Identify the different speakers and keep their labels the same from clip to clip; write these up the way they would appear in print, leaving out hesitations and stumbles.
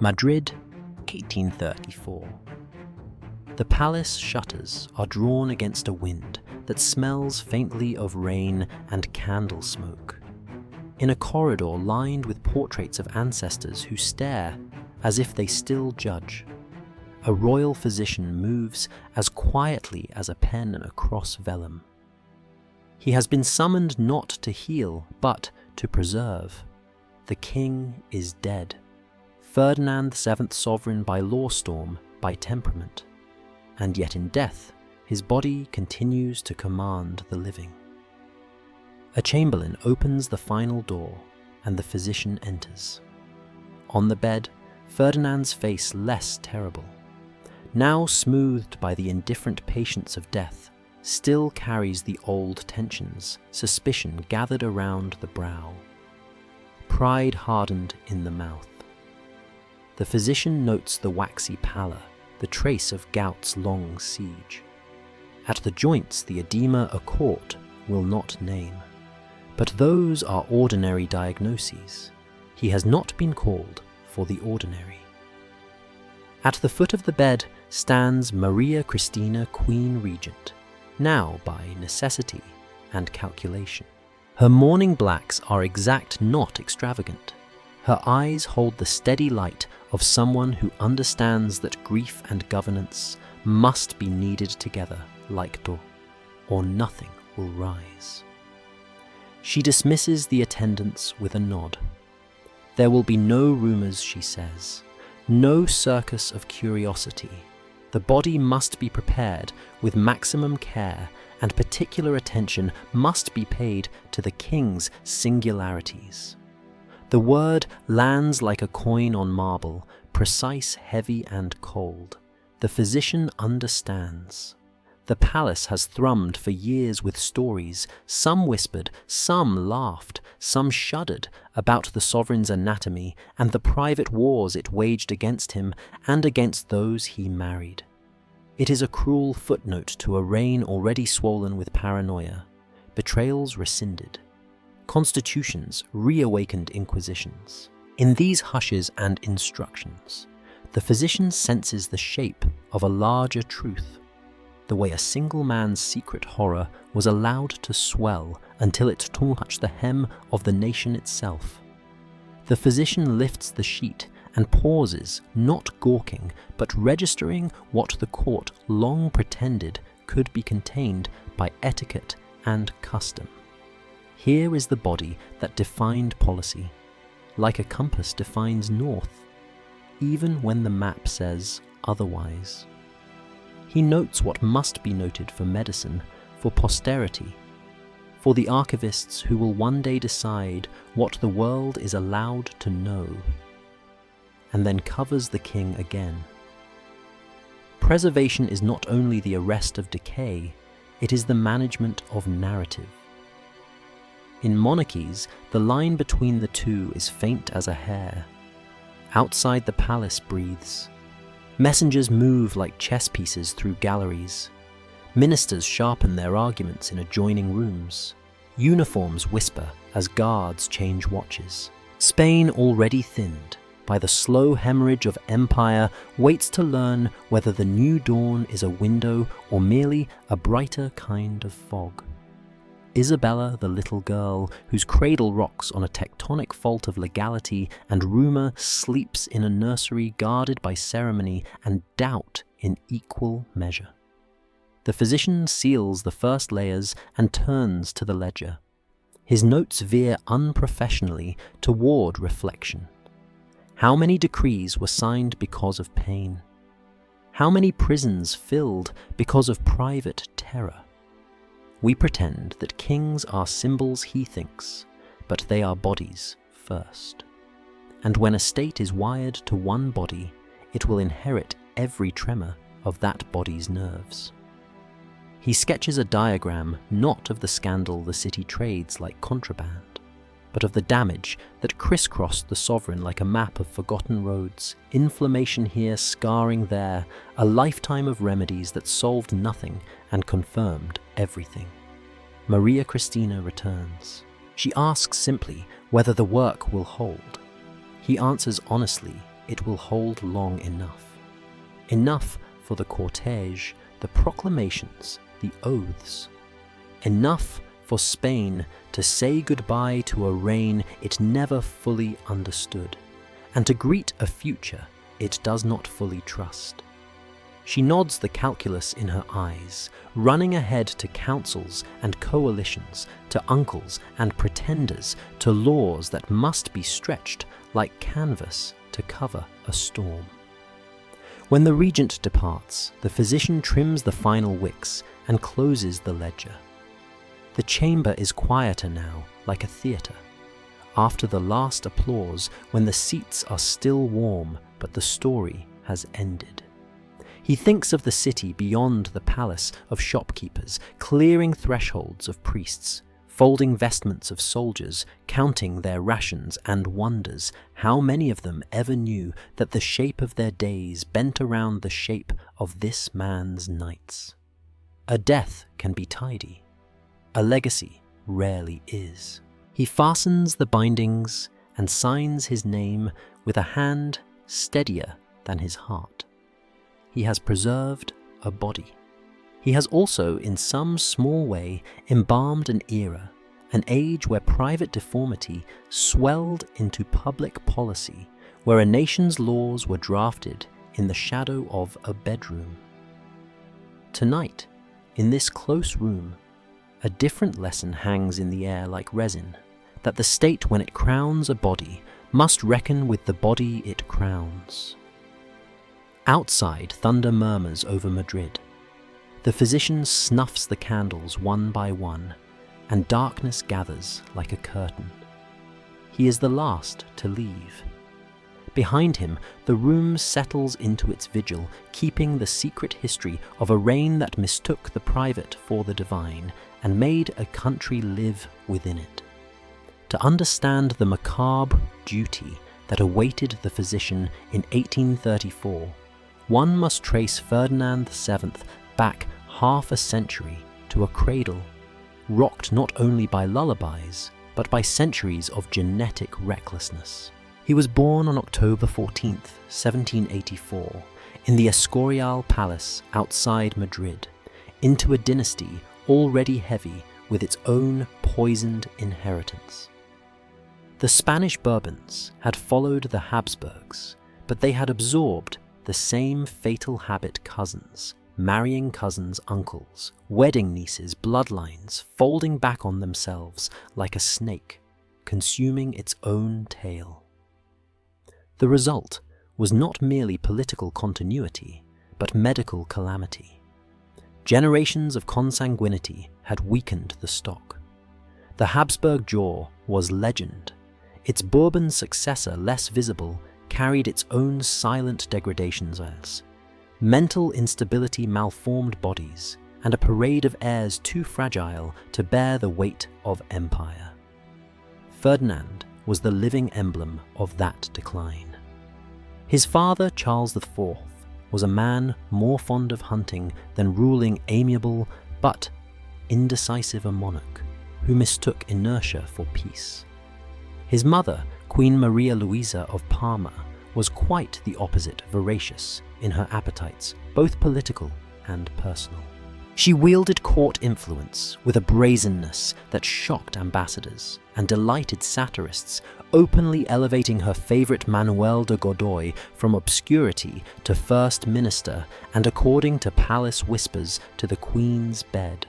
Speaker 1: Madrid, 1834. The palace shutters are drawn against a wind that smells faintly of rain and candle smoke. In a corridor lined with portraits of ancestors who stare as if they still judge, a royal physician moves as quietly as a pen across vellum. He has been summoned not to heal, but to preserve. The king is dead. Ferdinand VII sovereign by law storm, by temperament. And yet in death, his body continues to command the living. A chamberlain opens the final door, and the physician enters. On the bed, Ferdinand's face less terrible, now smoothed by the indifferent patience of death, still carries the old tensions, suspicion gathered around the brow, pride hardened in the mouth. The physician notes the waxy pallor, the trace of gout's long siege. At the joints the edema a court will not name, but those are ordinary diagnoses. He has not been called for the ordinary. At the foot of the bed stands Maria Christina, Queen Regent, now by necessity and calculation. Her mourning blacks are exact, not extravagant. Her eyes hold the steady light of someone who understands that grief and governance must be kneaded together like dough, or nothing will rise. She dismisses the attendants with a nod. There will be no rumors, she says, no circus of curiosity. The body must be prepared with maximum care, and particular attention must be paid to the king's singularities. The word lands like a coin on marble, precise, heavy, and cold. The physician understands. The palace has thrummed for years with stories. Some whispered, some laughed, some shuddered about the sovereign's anatomy and the private wars it waged against him and against those he married. It is a cruel footnote to a reign already swollen with paranoia, betrayals rescinded, constitutions reawakened inquisitions. In these hushes and instructions, the physician senses the shape of a larger truth, the way a single man's secret horror was allowed to swell until it touched the hem of the nation itself. The physician lifts the sheet and pauses, not gawking, but registering what the court long pretended could be contained by etiquette and custom. Here is the body that defined policy, like a compass defines north, even when the map says otherwise. He notes what must be noted for medicine, for posterity, for the archivists who will one day decide what the world is allowed to know, and then covers the king again. Preservation is not only the arrest of decay, it is the management of narrative. In monarchies, the line between the two is faint as a hair. Outside the palace breathes. Messengers move like chess pieces through galleries. Ministers sharpen their arguments in adjoining rooms. Uniforms whisper as guards change watches. Spain, already thinned by the slow hemorrhage of empire, waits to learn whether the new dawn is a window or merely a brighter kind of fog. Isabella, the little girl, whose cradle rocks on a tectonic fault of legality and rumour, sleeps in a nursery guarded by ceremony and doubt in equal measure. The physician seals the first layers and turns to the ledger. His notes veer unprofessionally toward reflection. How many decrees were signed because of pain? How many prisons filled because of private terror? We pretend that kings are symbols, he thinks, but they are bodies first. And when a state is wired to one body, it will inherit every tremor of that body's nerves. He sketches a diagram not of the scandal the city trades like contraband, but of the damage that crisscrossed the sovereign like a map of forgotten roads, inflammation here, scarring there, a lifetime of remedies that solved nothing and confirmed everything. Maria Christina returns. She asks simply whether the work will hold. He answers honestly, it will hold long enough. Enough for the cortege, the proclamations, the oaths. Enough for Spain to say goodbye to a reign it never fully understood, and to greet a future it does not fully trust. She nods the calculus in her eyes, running ahead to councils and coalitions, to uncles and pretenders, to laws that must be stretched like canvas to cover a storm. When the regent departs, the physician trims the final wicks and closes the ledger. The chamber is quieter now, like a theatre. After the last applause, when the seats are still warm, but the story has ended. He thinks of the city beyond the palace of shopkeepers, clearing thresholds of priests, folding vestments of soldiers, counting their rations, and wonders how many of them ever knew that the shape of their days bent around the shape of this man's nights. A death can be tidy. A legacy rarely is. He fastens the bindings and signs his name with a hand steadier than his heart. He has preserved a body. He has also, in some small way, embalmed an era, an age where private deformity swelled into public policy, where a nation's laws were drafted in the shadow of a bedroom. Tonight, in this close room, a different lesson hangs in the air like resin, that the state, when it crowns a body, must reckon with the body it crowns. Outside, thunder murmurs over Madrid. The physician snuffs the candles one by one, and darkness gathers like a curtain. He is the last to leave. Behind him, the room settles into its vigil, keeping the secret history of a reign that mistook the private for the divine and made a country live within it. To understand the macabre duty that awaited the physician in 1834, one must trace Ferdinand VII back half a century to a cradle, rocked not only by lullabies, but by centuries of genetic recklessness. He was born on October 14th, 1784, in the Escorial palace outside Madrid, into a dynasty already heavy with its own poisoned inheritance. The Spanish Bourbons had followed the Habsburgs, but they had absorbed the same fatal habit: cousins, marrying cousins' uncles, wedding nieces' bloodlines folding back on themselves like a snake, consuming its own tail. The result was not merely political continuity, but medical calamity. Generations of consanguinity had weakened the stock. The Habsburg jaw was legend. Its Bourbon successor, less visible, carried its own silent degradations as mental instability, malformed bodies, and a parade of heirs too fragile to bear the weight of empire. Ferdinand was the living emblem of that decline. His father, Charles IV, was a man more fond of hunting than ruling amiable but indecisive a monarch who mistook inertia for peace. His mother, Queen Maria Louisa of Parma, was quite the opposite voracious in her appetites, both political and personal. She wielded court influence with a brazenness that shocked ambassadors and delighted satirists, openly elevating her favourite Manuel de Godoy from obscurity to first minister and, according to palace whispers, to the Queen's bed.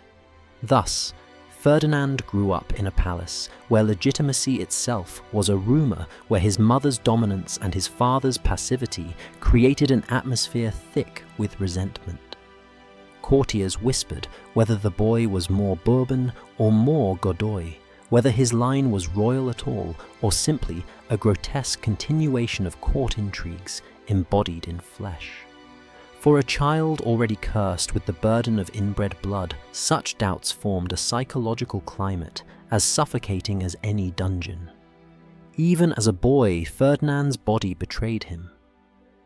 Speaker 1: Thus, Ferdinand grew up in a palace where legitimacy itself was a rumour, where his mother's dominance and his father's passivity created an atmosphere thick with resentment. Courtiers whispered whether the boy was more Bourbon or more Godoy, whether his line was royal at all or simply a grotesque continuation of court intrigues embodied in flesh. For a child already cursed with the burden of inbred blood, such doubts formed a psychological climate as suffocating as any dungeon. Even as a boy, Ferdinand's body betrayed him.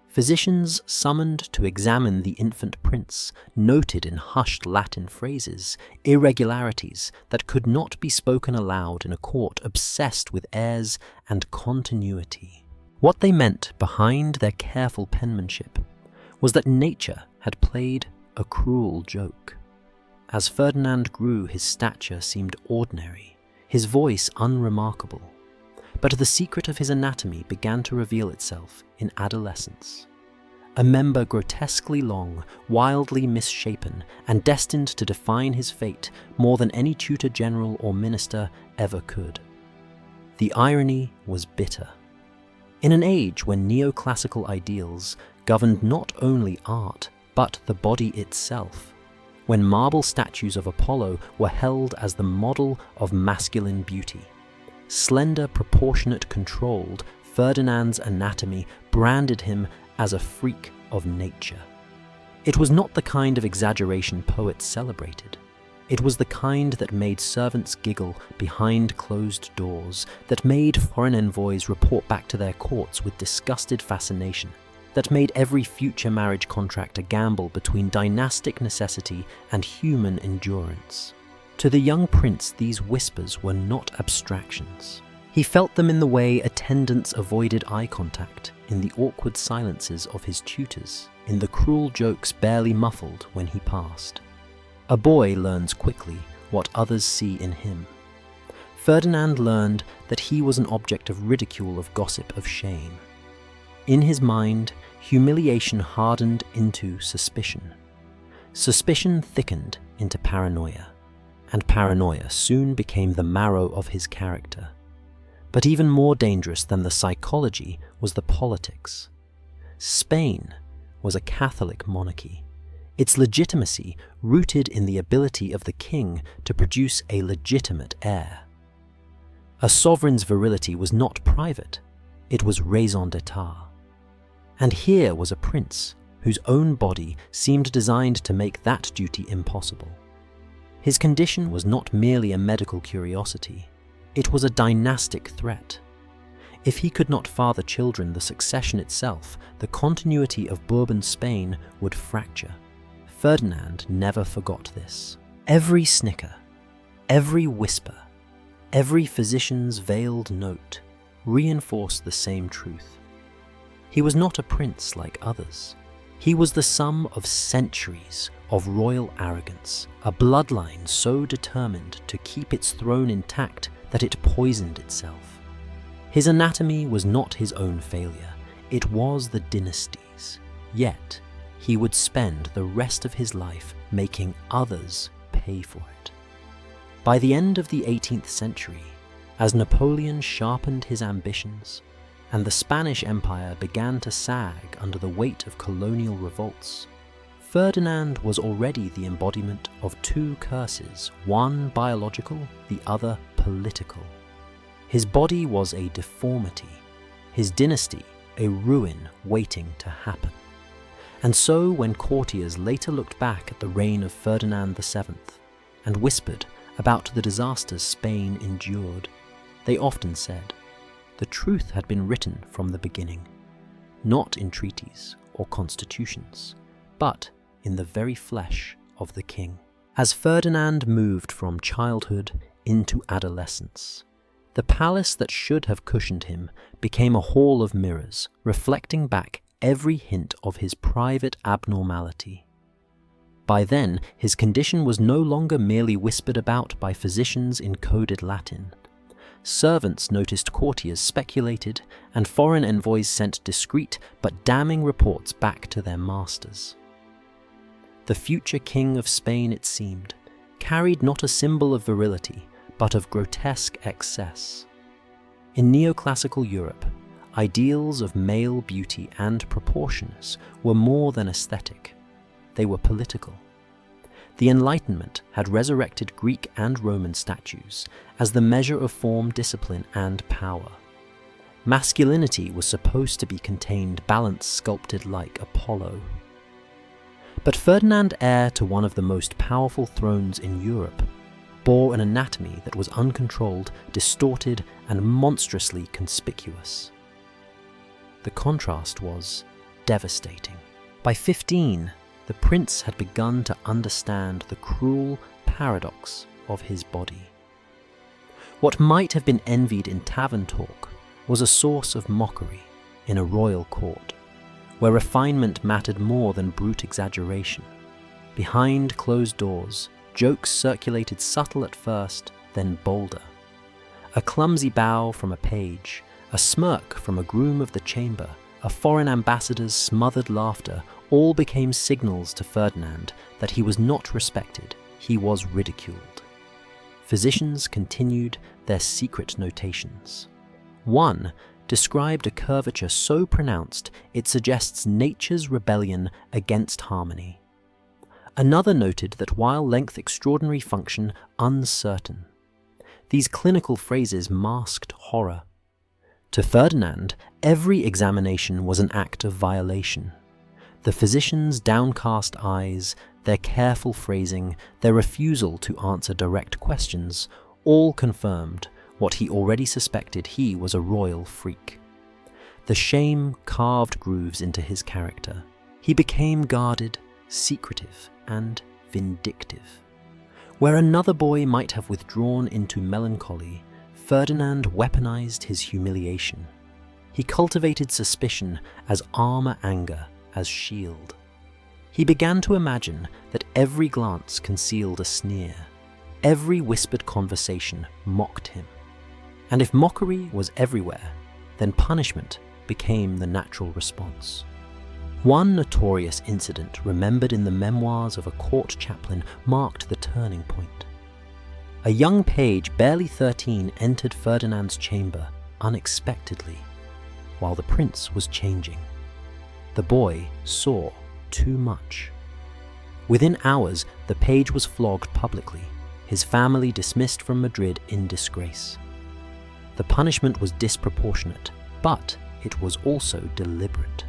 Speaker 1: Physicians summoned to examine the infant prince noted in hushed Latin phrases irregularities that could not be spoken aloud in a court obsessed with heirs and continuity. What they meant behind their careful penmanship was that nature had played a cruel joke. As Ferdinand grew, his stature seemed ordinary, his voice unremarkable. But the secret of his anatomy began to reveal itself in adolescence. A member grotesquely long, wildly misshapen, and destined to define his fate more than any tutor general or minister ever could. The irony was bitter. In an age when neoclassical ideals governed not only art, but the body itself, when marble statues of Apollo were held as the model of masculine beauty, slender, proportionate, controlled, Ferdinand's anatomy branded him as a freak of nature. It was not the kind of exaggeration poets celebrated. It was the kind that made servants giggle behind closed doors, that made foreign envoys report back to their courts with disgusted fascination, that made every future marriage contract a gamble between dynastic necessity and human endurance. To the young prince, these whispers were not abstractions. He felt them in the way attendants avoided eye contact, in the awkward silences of his tutors, in the cruel jokes barely muffled when he passed. A boy learns quickly what others see in him. Ferdinand learned that he was an object of ridicule, of gossip, of shame. In his mind, humiliation hardened into suspicion. Suspicion thickened into paranoia, and paranoia soon became the marrow of his character. But even more dangerous than the psychology was the politics. Spain was a Catholic monarchy, its legitimacy rooted in the ability of the king to produce a legitimate heir. A sovereign's virility was not private, it was raison d'etat. And here was a prince whose own body seemed designed to make that duty impossible. His condition was not merely a medical curiosity, it was a dynastic threat. If he could not father children, the succession itself, the continuity of Bourbon Spain, would fracture. Ferdinand never forgot this. Every snicker, every whisper, every physician's veiled note reinforced the same truth. He was not a prince like others. He was the sum of centuries of royal arrogance, a bloodline so determined to keep its throne intact that it poisoned itself. His anatomy was not his own failure, it was the dynasty's. Yet, he would spend the rest of his life making others pay for it. By the end of the 18th century, as Napoleon sharpened his ambitions, and the Spanish Empire began to sag under the weight of colonial revolts, Ferdinand was already the embodiment of two curses, one biological, the other political. His body was a deformity, his dynasty a ruin waiting to happen. And so when courtiers later looked back at the reign of Ferdinand VII and whispered about the disasters Spain endured, they often said, the truth had been written from the beginning, not in treaties or constitutions, but in the very flesh of the king. As Ferdinand moved from childhood into adolescence, the palace that should have cushioned him became a hall of mirrors, reflecting back every hint of his private abnormality. By then, his condition was no longer merely whispered about by physicians in coded Latin. Servants noticed, courtiers speculated, and foreign envoys sent discreet but damning reports back to their masters. The future king of Spain, it seemed, carried not a symbol of virility, but of grotesque excess. In neoclassical Europe, ideals of male beauty and proportions were more than aesthetic. They were political. The Enlightenment had resurrected Greek and Roman statues as the measure of form, discipline, and power. Masculinity was supposed to be contained, balanced, sculpted like Apollo. But Ferdinand, heir to one of the most powerful thrones in Europe, bore an anatomy that was uncontrolled, distorted, and monstrously conspicuous. The contrast was devastating. By 15, the prince had begun to understand the cruel paradox of his body. What might have been envied in tavern talk was a source of mockery in a royal court, where refinement mattered more than brute exaggeration. Behind closed doors, jokes circulated subtle at first, then bolder. A clumsy bow from a page, a smirk from a groom of the chamber, a foreign ambassador's smothered laughter all became signals to Ferdinand that he was not respected, he was ridiculed. Physicians continued their secret notations. One described a curvature so pronounced it suggests nature's rebellion against harmony. Another noted that while length extraordinary, function uncertain. These clinical phrases masked horror. To Ferdinand, every examination was an act of violation. The physicians' downcast eyes, their careful phrasing, their refusal to answer direct questions, all confirmed what he already suspected: he was a royal freak. The shame carved grooves into his character. He became guarded, secretive, and vindictive. Where another boy might have withdrawn into melancholy, Ferdinand weaponized his humiliation. He cultivated suspicion as armor, anger as shield. He began to imagine that every glance concealed a sneer, every whispered conversation mocked him. And if mockery was everywhere, then punishment became the natural response. One notorious incident remembered in the memoirs of a court chaplain marked the turning point. A young page, barely 13, entered Ferdinand's chamber unexpectedly, while the prince was changing. The boy saw too much. Within hours, the page was flogged publicly, his family dismissed from Madrid in disgrace. The punishment was disproportionate, but it was also deliberate.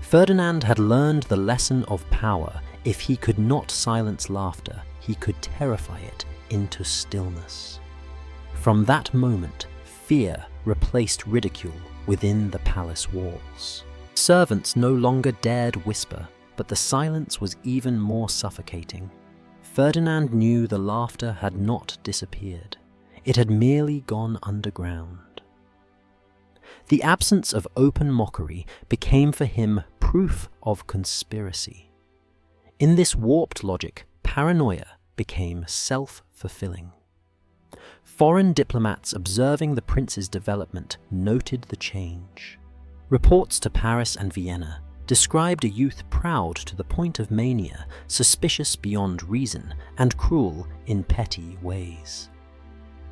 Speaker 1: Ferdinand had learned the lesson of power. If he could not silence laughter, he could terrify it into stillness. From that moment, fear replaced ridicule within the palace walls. Servants no longer dared whisper, but the silence was even more suffocating. Ferdinand knew the laughter had not disappeared. It had merely gone underground. The absence of open mockery became for him proof of conspiracy. In this warped logic, paranoia became self-fulfilling. Foreign diplomats observing the prince's development noted the change. Reports to Paris and Vienna described a youth proud to the point of mania, suspicious beyond reason, and cruel in petty ways.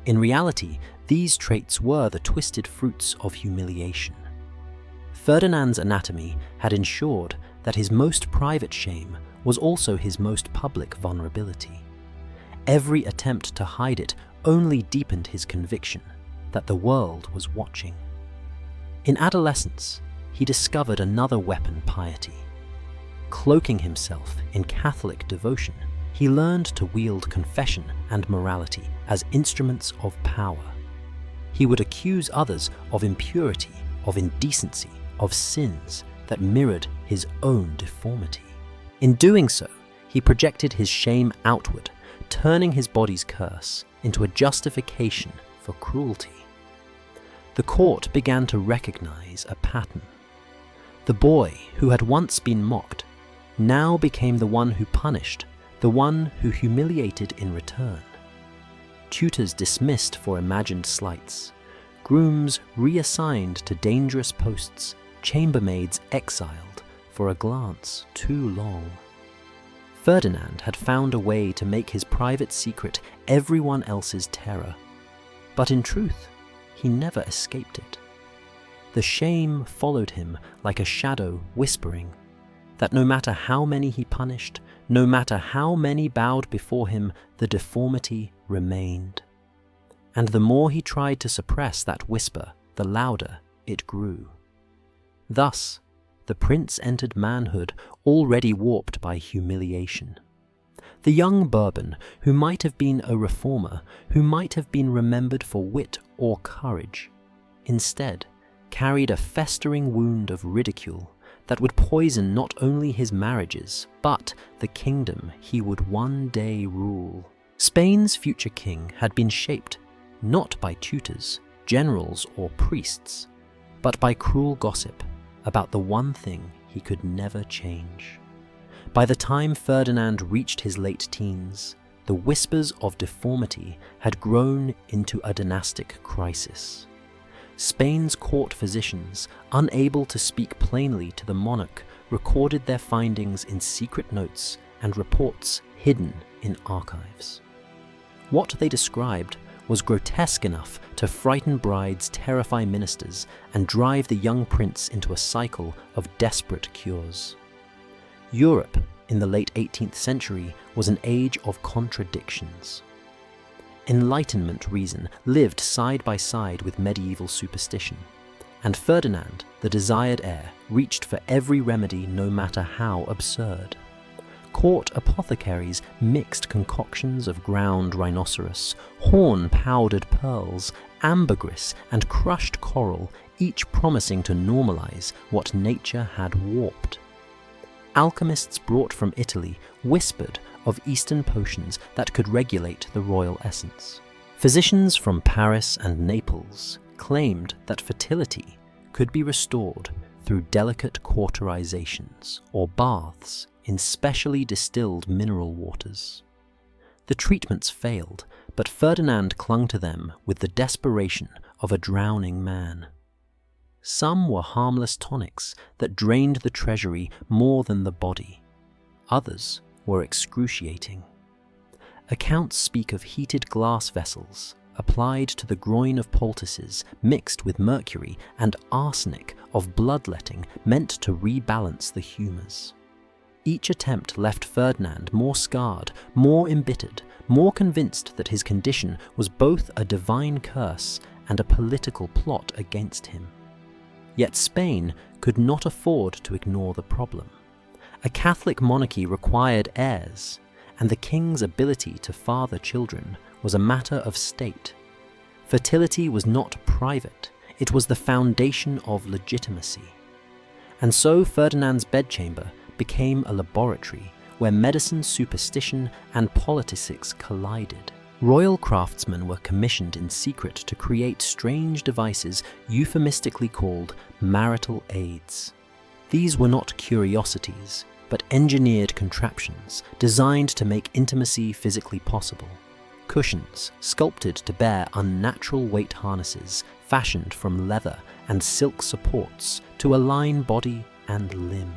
Speaker 1: In reality, these traits were the twisted fruits of humiliation. Ferdinand's anatomy had ensured that his most private shame was also his most public vulnerability. Every attempt to hide it only deepened his conviction that the world was watching. In adolescence, he discovered another weapon: piety. Cloaking himself in Catholic devotion, he learned to wield confession and morality as instruments of power. He would accuse others of impurity, of indecency, of sins that mirrored his own deformity. In doing so, he projected his shame outward, turning his body's curse into a justification for cruelty. The court began to recognize a pattern. The boy who had once been mocked now became the one who punished, the one who humiliated in return. Tutors dismissed for imagined slights, grooms reassigned to dangerous posts, chambermaids exiled for a glance too long. Ferdinand had found a way to make his private secret everyone else's terror, but in truth, he never escaped it. The shame followed him like a shadow, whispering that no matter how many he punished, no matter how many bowed before him, the deformity remained. And the more he tried to suppress that whisper, the louder it grew. Thus, the prince entered manhood already warped by humiliation. The young Bourbon, who might have been a reformer, who might have been remembered for wit or courage, instead carried a festering wound of ridicule that would poison not only his marriages, but the kingdom he would one day rule. Spain's future king had been shaped not by tutors, generals, or priests, but by cruel gossip about the one thing he could never change. By the time Ferdinand reached his late teens, the whispers of deformity had grown into a dynastic crisis. Spain's court physicians, unable to speak plainly to the monarch, recorded their findings in secret notes and reports hidden in archives. What they described was grotesque enough to frighten brides, terrify ministers, and drive the young prince into a cycle of desperate cures. Europe in the late 18th century was an age of contradictions. Enlightenment reason lived side by side with medieval superstition, and Ferdinand, the desired heir, reached for every remedy no matter how absurd. Court apothecaries mixed concoctions of ground rhinoceros, horn-powdered pearls, ambergris, and crushed coral, each promising to normalize what nature had warped. Alchemists brought from Italy whispered of Eastern potions that could regulate the royal essence. Physicians from Paris and Naples claimed that fertility could be restored through delicate cauterizations or baths in specially distilled mineral waters. The treatments failed, but Ferdinand clung to them with the desperation of a drowning man. Some were harmless tonics that drained the treasury more than the body. Others were excruciating. Accounts speak of heated glass vessels applied to the groin of poultices mixed with mercury and arsenic of bloodletting meant to rebalance the humours. Each attempt left Ferdinand more scarred, more embittered, more convinced that his condition was both a divine curse and a political plot against him. Yet Spain could not afford to ignore the problem. A Catholic monarchy required heirs, and the king's ability to father children was a matter of state. Fertility was not private, it was the foundation of legitimacy. And so Ferdinand's bedchamber became a laboratory where medicine, superstition, and politics collided. Royal craftsmen were commissioned in secret to create strange devices euphemistically called marital aids. These were not curiosities, but engineered contraptions designed to make intimacy physically possible. Cushions sculpted to bear unnatural weight harnesses fashioned from leather and silk supports to align body and limb.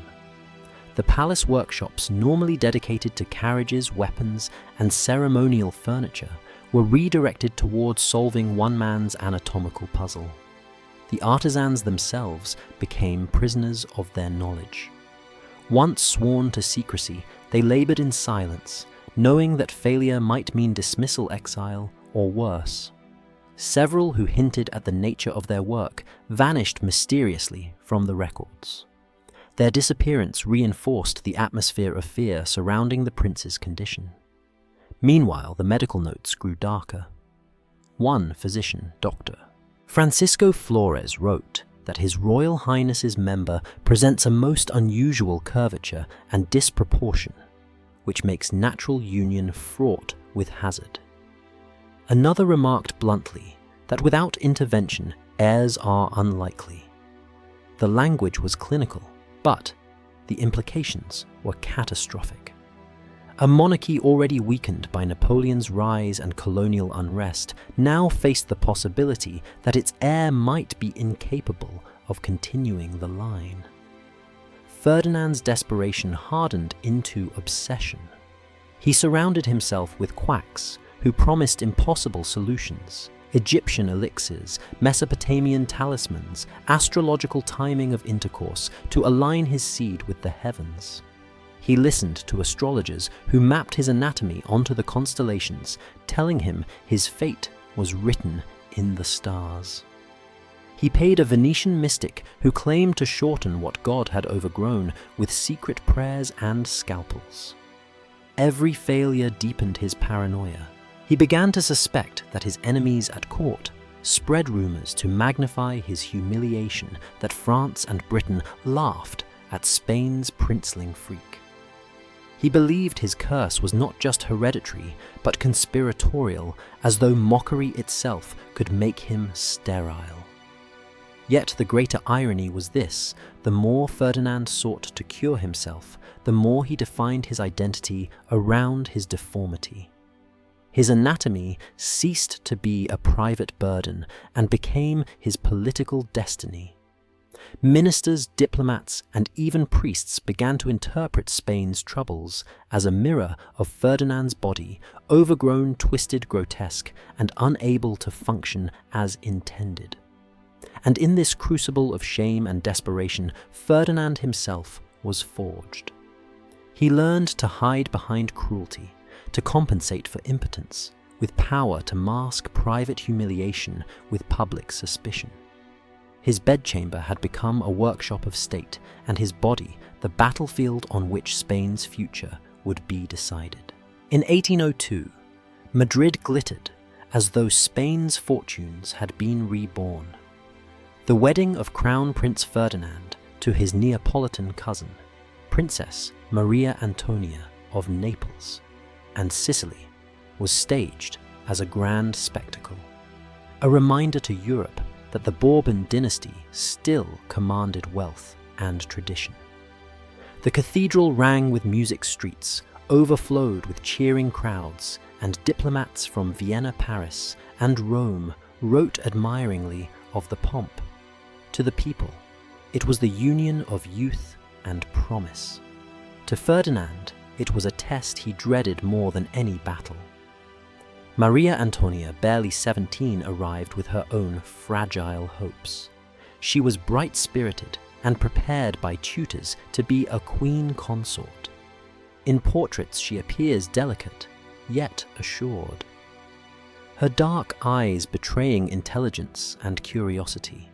Speaker 1: The palace workshops, normally dedicated to carriages, weapons, and ceremonial furniture, were redirected towards solving one man's anatomical puzzle. The artisans themselves became prisoners of their knowledge. Once sworn to secrecy, they labored in silence, knowing that failure might mean dismissal, exile, or worse. Several who hinted at the nature of their work vanished mysteriously from the records. Their disappearance reinforced the atmosphere of fear surrounding the prince's condition. Meanwhile, the medical notes grew darker. One physician, Dr. Francisco Flores, wrote that His Royal Highness's member presents a most unusual curvature and disproportion, which makes natural union fraught with hazard. Another remarked bluntly that without intervention, heirs are unlikely. The language was clinical, but the implications were catastrophic. A monarchy already weakened by Napoleon's rise and colonial unrest now faced the possibility that its heir might be incapable of continuing the line. Ferdinand's desperation hardened into obsession. He surrounded himself with quacks who promised impossible solutions: Egyptian elixirs, Mesopotamian talismans, astrological timing of intercourse to align his seed with the heavens. He listened to astrologers who mapped his anatomy onto the constellations, telling him his fate was written in the stars. He paid a Venetian mystic who claimed to shorten what God had overgrown with secret prayers and scalpels. Every failure deepened his paranoia. He began to suspect that his enemies at court spread rumors to magnify his humiliation that France and Britain laughed at Spain's princeling freak. He believed his curse was not just hereditary, but conspiratorial, as though mockery itself could make him sterile. Yet the greater irony was this: the more Ferdinand sought to cure himself, the more he defined his identity around his deformity. His anatomy ceased to be a private burden and became his political destiny. Ministers, diplomats, and even priests began to interpret Spain's troubles as a mirror of Ferdinand's body, overgrown, twisted, grotesque, and unable to function as intended. And in this crucible of shame and desperation, Ferdinand himself was forged. He learned to hide behind cruelty, to compensate for impotence, with power to mask private humiliation with public suspicion. His bedchamber had become a workshop of state, and his body the battlefield on which Spain's future would be decided. In 1802, Madrid glittered as though Spain's fortunes had been reborn. The wedding of Crown Prince Ferdinand to his Neapolitan cousin, Princess Maria Antonia of Naples and Sicily, was staged as a grand spectacle, a reminder to Europe that the Bourbon dynasty still commanded wealth and tradition. The cathedral rang with music streets, overflowed with cheering crowds, and diplomats from Vienna, Paris, and Rome wrote admiringly of the pomp. To the people, it was the union of youth and promise. To Ferdinand, it was a test he dreaded more than any battle. Maria Antonia, barely 17, arrived with her own fragile hopes. She was bright-spirited and prepared by tutors to be a queen consort. In portraits she appears delicate, yet assured, her dark eyes betraying intelligence and curiosity.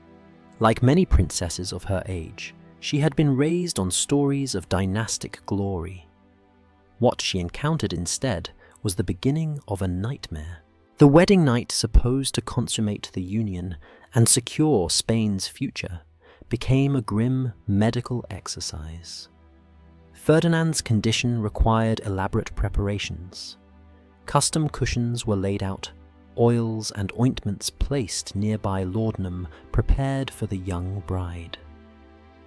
Speaker 1: Like many princesses of her age, she had been raised on stories of dynastic glory. What she encountered instead was the beginning of a nightmare. The wedding night supposed to consummate the union and secure Spain's future became a grim medical exercise. Ferdinand's condition required elaborate preparations. Custom cushions were laid out, oils and ointments placed nearby laudanum prepared for the young bride.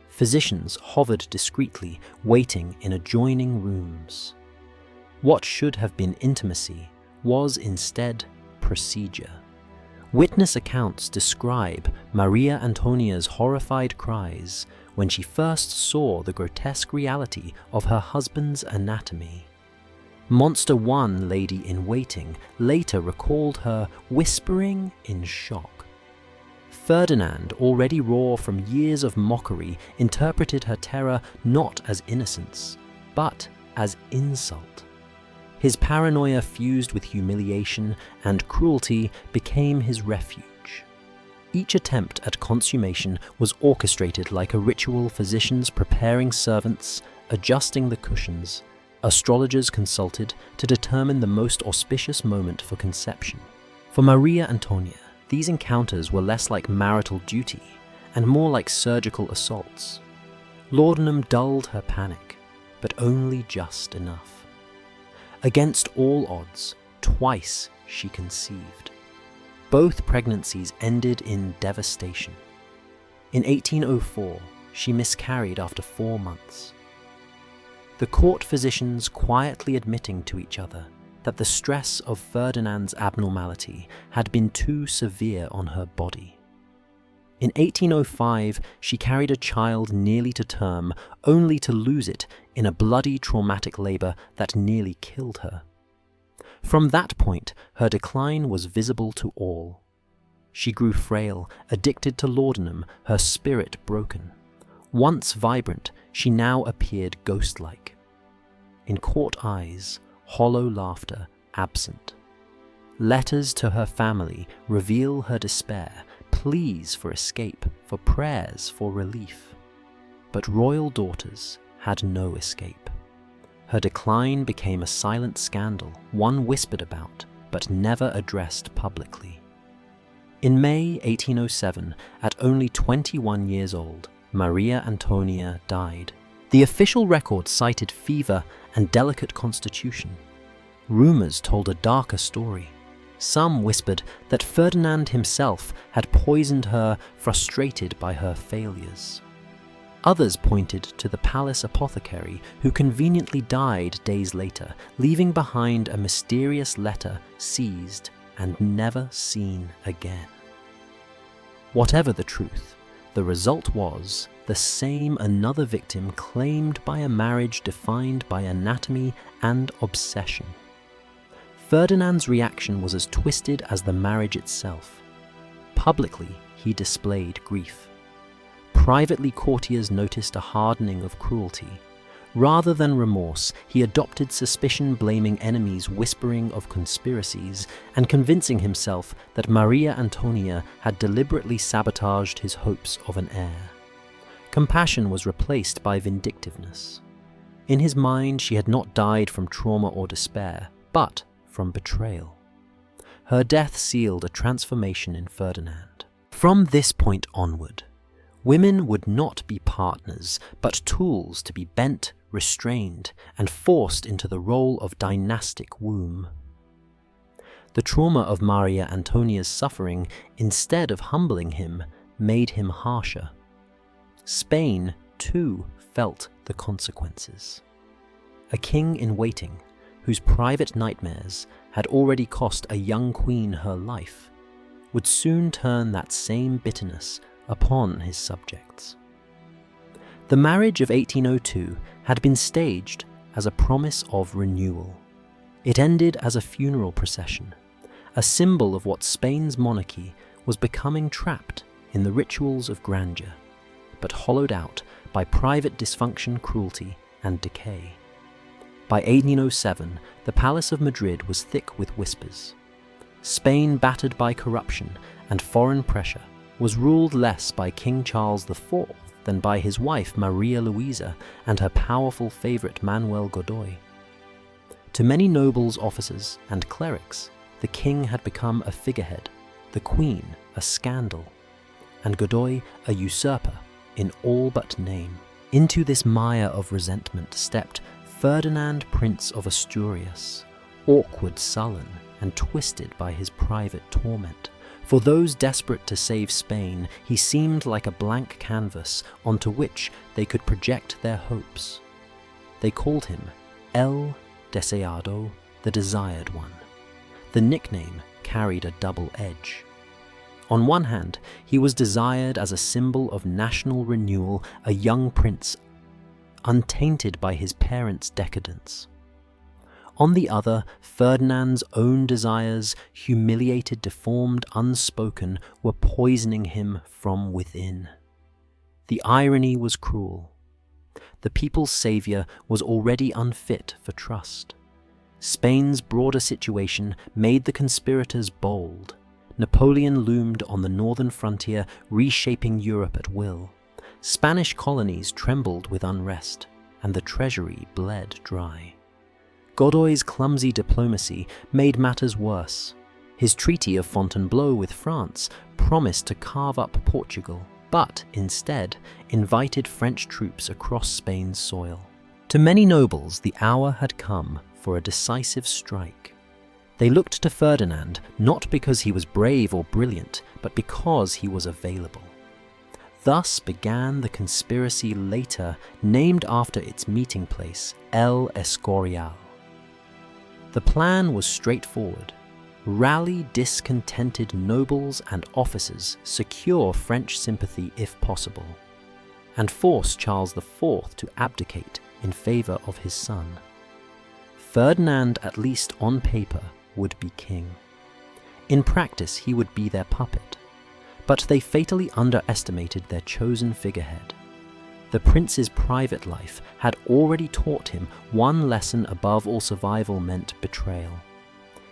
Speaker 1: Physicians hovered discreetly, waiting in adjoining rooms. What should have been intimacy was instead procedure. Witness accounts describe Maria Antonia's horrified cries when she first saw the grotesque reality of her husband's anatomy. Monster One lady-in-waiting later recalled her whispering in shock. Ferdinand, already raw from years of mockery, interpreted her terror not as innocence, but as insult. His paranoia fused with humiliation and cruelty became his refuge. Each attempt at consummation was orchestrated like a ritual, physicians preparing servants, adjusting the cushions. Astrologers consulted to determine the most auspicious moment for conception. For Maria Antonia, these encounters were less like marital duty and more like surgical assaults. Laudanum dulled her panic, but only just enough. Against all odds, twice she conceived. Both pregnancies ended in devastation. In 1804, she miscarried after 4 months. The court physicians quietly admitting to each other that the stress of Ferdinand's abnormality had been too severe on her body. In 1805, she carried a child nearly to term, only to lose it in a bloody traumatic labor that nearly killed her. From that point, her decline was visible to all. She grew frail, addicted to laudanum, her spirit broken. Once vibrant, she now appeared ghost-like. In court eyes, hollow laughter absent. Letters to her family reveal her despair, pleas for escape, for prayers for relief. But royal daughters had no escape. Her decline became a silent scandal, one whispered about, but never addressed publicly. In May 1807, at only 21 years old, Maria Antonia died. The official record cited fever and delicate constitution. Rumors told a darker story. Some whispered that Ferdinand himself had poisoned her, frustrated by her failures. Others pointed to the palace apothecary, who conveniently died days later, leaving behind a mysterious letter seized and never seen again. Whatever the truth, the result was the same: another victim claimed by a marriage defined by anatomy and obsession. Ferdinand's reaction was as twisted as the marriage itself. Publicly, he displayed grief. Privately, courtiers noticed a hardening of cruelty. Rather than remorse, he adopted suspicion, blaming enemies, whispering of conspiracies, and convincing himself that Maria Antonia had deliberately sabotaged his hopes of an heir. Compassion was replaced by vindictiveness. In his mind, she had not died from trauma or despair, but from betrayal. Her death sealed a transformation in Ferdinand. From this point onward, women would not be partners, but tools to be bent, restrained, and forced into the role of dynastic womb. The trauma of Maria Antonia's suffering, instead of humbling him, made him harsher. Spain, too, felt the consequences. A king in waiting, whose private nightmares had already cost a young queen her life, would soon turn that same bitterness upon his subjects. The marriage of 1802 had been staged as a promise of renewal. It ended as a funeral procession, a symbol of what Spain's monarchy was becoming, trapped in the rituals of grandeur, but hollowed out by private dysfunction, cruelty, and decay. By 1807, the Palace of Madrid was thick with whispers. Spain, battered by corruption and foreign pressure, was ruled less by King Charles IV than by his wife Maria Luisa and her powerful favorite Manuel Godoy. To many nobles, officers, and clerics, the king had become a figurehead, the queen a scandal, and Godoy a usurper in all but name. Into this mire of resentment stepped Ferdinand, Prince of Asturias, awkward, sullen, and twisted by his private torment. For those desperate to save Spain, he seemed like a blank canvas onto which they could project their hopes. They called him El Deseado, the Desired One. The nickname carried a double edge. On one hand, he was desired as a symbol of national renewal, a young prince untainted by his parents' decadence. On the other, Ferdinand's own desires, humiliated, deformed, unspoken, were poisoning him from within. The irony was cruel. The people's savior was already unfit for trust. Spain's broader situation made the conspirators bold. Napoleon loomed on the northern frontier, reshaping Europe at will. Spanish colonies trembled with unrest, and the treasury bled dry. Godoy's clumsy diplomacy made matters worse. His Treaty of Fontainebleau with France promised to carve up Portugal, but instead invited French troops across Spain's soil. To many nobles, the hour had come for a decisive strike. They looked to Ferdinand not because he was brave or brilliant, but because he was available. Thus began the conspiracy later named after its meeting place, El Escorial. The plan was straightforward: rally discontented nobles and officers, secure French sympathy if possible, and force Charles IV to abdicate in favor of his son. Ferdinand, at least on paper, would be king. In practice, he would be their puppet. But they fatally underestimated their chosen figurehead. The prince's private life had already taught him one lesson above all survival meant betrayal.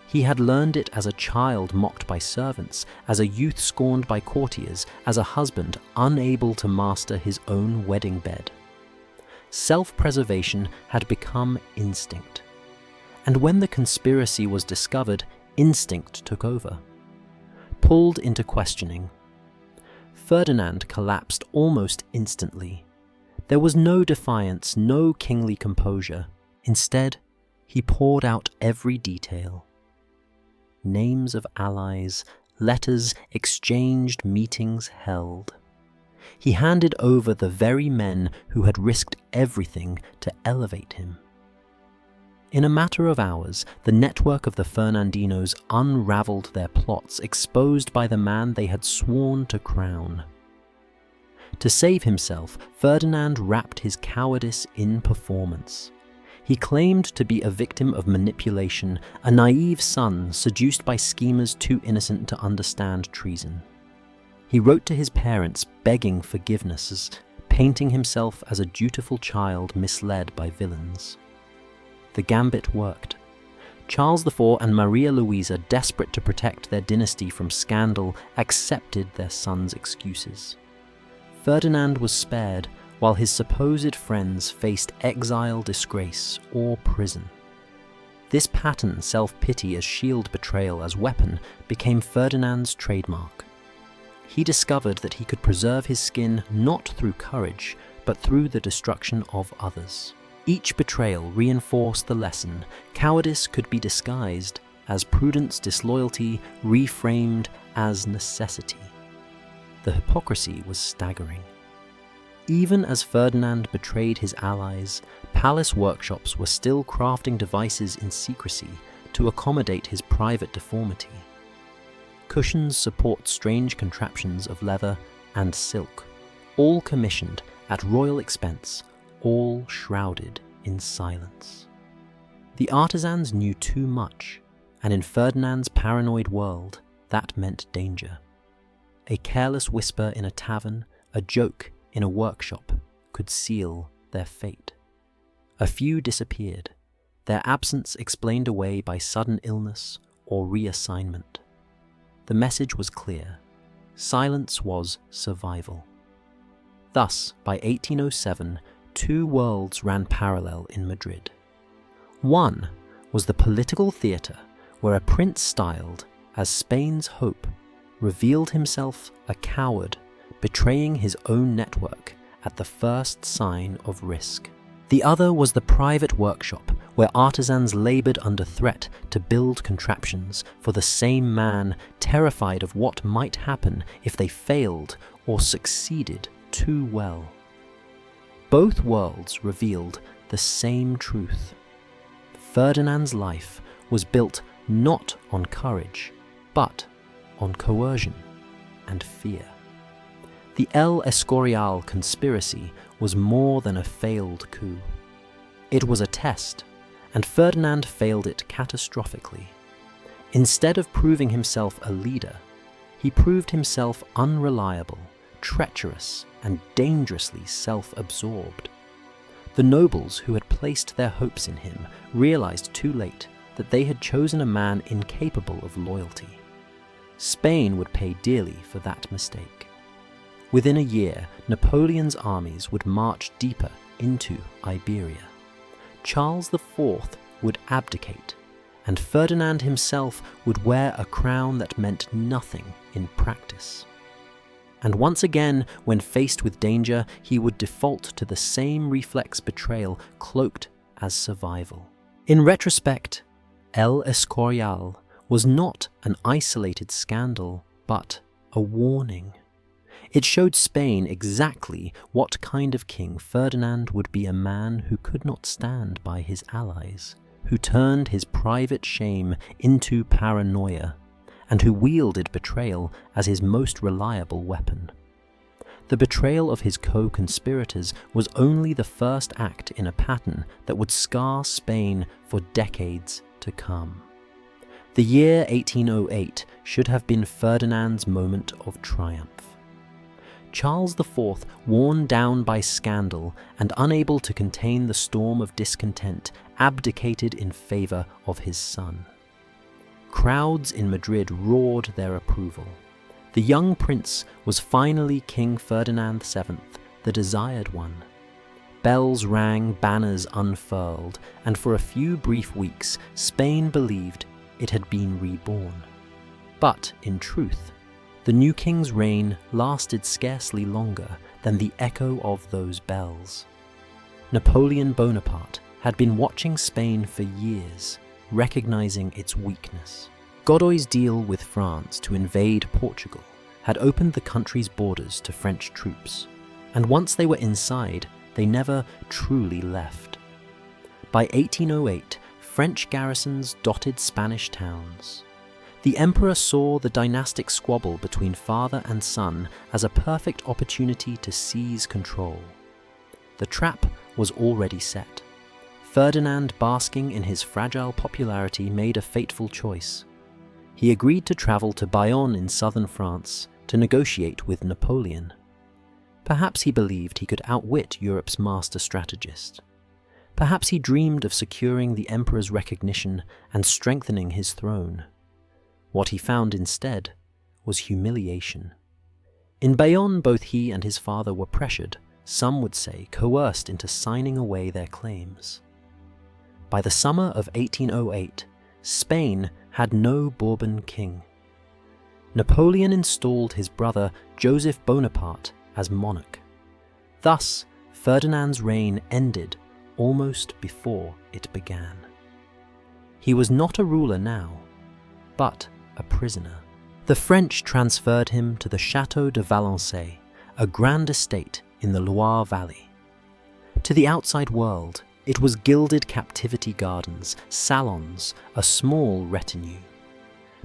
Speaker 1: He had learned it as a child mocked by servants, as a youth scorned by courtiers, as a husband unable to master his own wedding bed. Self-preservation had become instinct. And when the conspiracy was discovered, instinct took over. Pulled into questioning, Ferdinand collapsed almost instantly. There was no defiance, no kingly composure. Instead, he poured out every detail. names of allies, letters exchanged, meetings held. He handed over the very men who had risked everything to elevate him. In a matter of hours, the network of the Fernandinos unraveled their plots, exposed by the man they had sworn to crown. To save himself, Ferdinand wrapped his cowardice in performance. He claimed to be a victim of manipulation, a naive son seduced by schemers too innocent to understand treason. He wrote to his parents begging forgiveness, painting himself as a dutiful child misled by villains. The gambit worked. Charles IV and Maria Louisa, desperate to protect their dynasty from scandal, accepted their son's excuses. Ferdinand was spared, while his supposed friends faced exile, disgrace, or prison. This pattern, self-pity as shield, betrayal as weapon, became Ferdinand's trademark. He discovered that he could preserve his skin not through courage, but through the destruction of others. Each betrayal reinforced the lesson: cowardice could be disguised as prudence, disloyalty reframed as necessity. The hypocrisy was staggering. Even as Ferdinand betrayed his allies, palace workshops were still crafting devices in secrecy to accommodate his private deformity. Cushions support strange contraptions of leather and silk, all commissioned at royal expense, all shrouded in silence. The artisans knew too much, and in Ferdinand's paranoid world, that meant danger. A careless whisper in a tavern, a joke in a workshop, could seal their fate. A few disappeared, their absence explained away by sudden illness or reassignment. The message was clear: silence was survival. Thus, by 1807, two worlds ran parallel in Madrid. One was the political theatre where a prince styled as Spain's hope revealed himself a coward, betraying his own network at the first sign of risk. The other was the private workshop where artisans laboured under threat to build contraptions for the same man, terrified of what might happen if they failed or succeeded too well. Both worlds revealed the same truth. Ferdinand's life was built not on courage, but on coercion and fear. The Escorial conspiracy was more than a failed coup. It was a test, and Ferdinand failed it catastrophically. Instead of proving himself a leader, he proved himself unreliable, treacherous, and dangerously self-absorbed. The nobles who had placed their hopes in him realized too late that they had chosen a man incapable of loyalty. Spain would pay dearly for that mistake. Within a year, Napoleon's armies would march deeper into Iberia. Charles IV would abdicate, and Ferdinand himself would wear a crown that meant nothing in practice. And once again, when faced with danger, he would default to the same reflex betrayal cloaked as survival. In retrospect, El Escorial was not an isolated scandal, but a warning. It showed Spain exactly what kind of king Ferdinand would be: a man who could not stand by his allies, who turned his private shame into paranoia, and who wielded betrayal as his most reliable weapon. The betrayal of his co-conspirators was only the first act in a pattern that would scar Spain for decades to come. The year 1808 should have been Ferdinand's moment of triumph. Charles IV, worn down by scandal and unable to contain the storm of discontent, abdicated in favour of his son. Crowds in Madrid roared their approval. The young prince was finally King Ferdinand VII, the desired one. Bells rang, banners unfurled, and for a few brief weeks, Spain believed it had been reborn. But, in truth, the new king's reign lasted scarcely longer than the echo of those bells. Napoleon Bonaparte had been watching Spain for years, recognizing its weakness. Godoy's deal with France to invade Portugal had opened the country's borders to French troops, and once they were inside, they never truly left. By 1808, French garrisons dotted Spanish towns. The emperor saw the dynastic squabble between father and son as a perfect opportunity to seize control. The trap was already set. Ferdinand, basking in his fragile popularity, made a fateful choice. He agreed to travel to Bayonne in southern France to negotiate with Napoleon. Perhaps he believed he could outwit Europe's master strategist. Perhaps he dreamed of securing the emperor's recognition and strengthening his throne. What he found instead was humiliation. In Bayonne, both he and his father were pressured, some would say coerced into signing away their claims. By the summer of 1808, Spain had no Bourbon king. Napoleon installed his brother Joseph Bonaparte as monarch. Thus, Ferdinand's reign ended almost before it began. He was not a ruler now, but a prisoner. The French transferred him to the Château de Valençay, a grand estate in the Loire Valley. To the outside world, it was gilded captivity gardens, salons, a small retinue.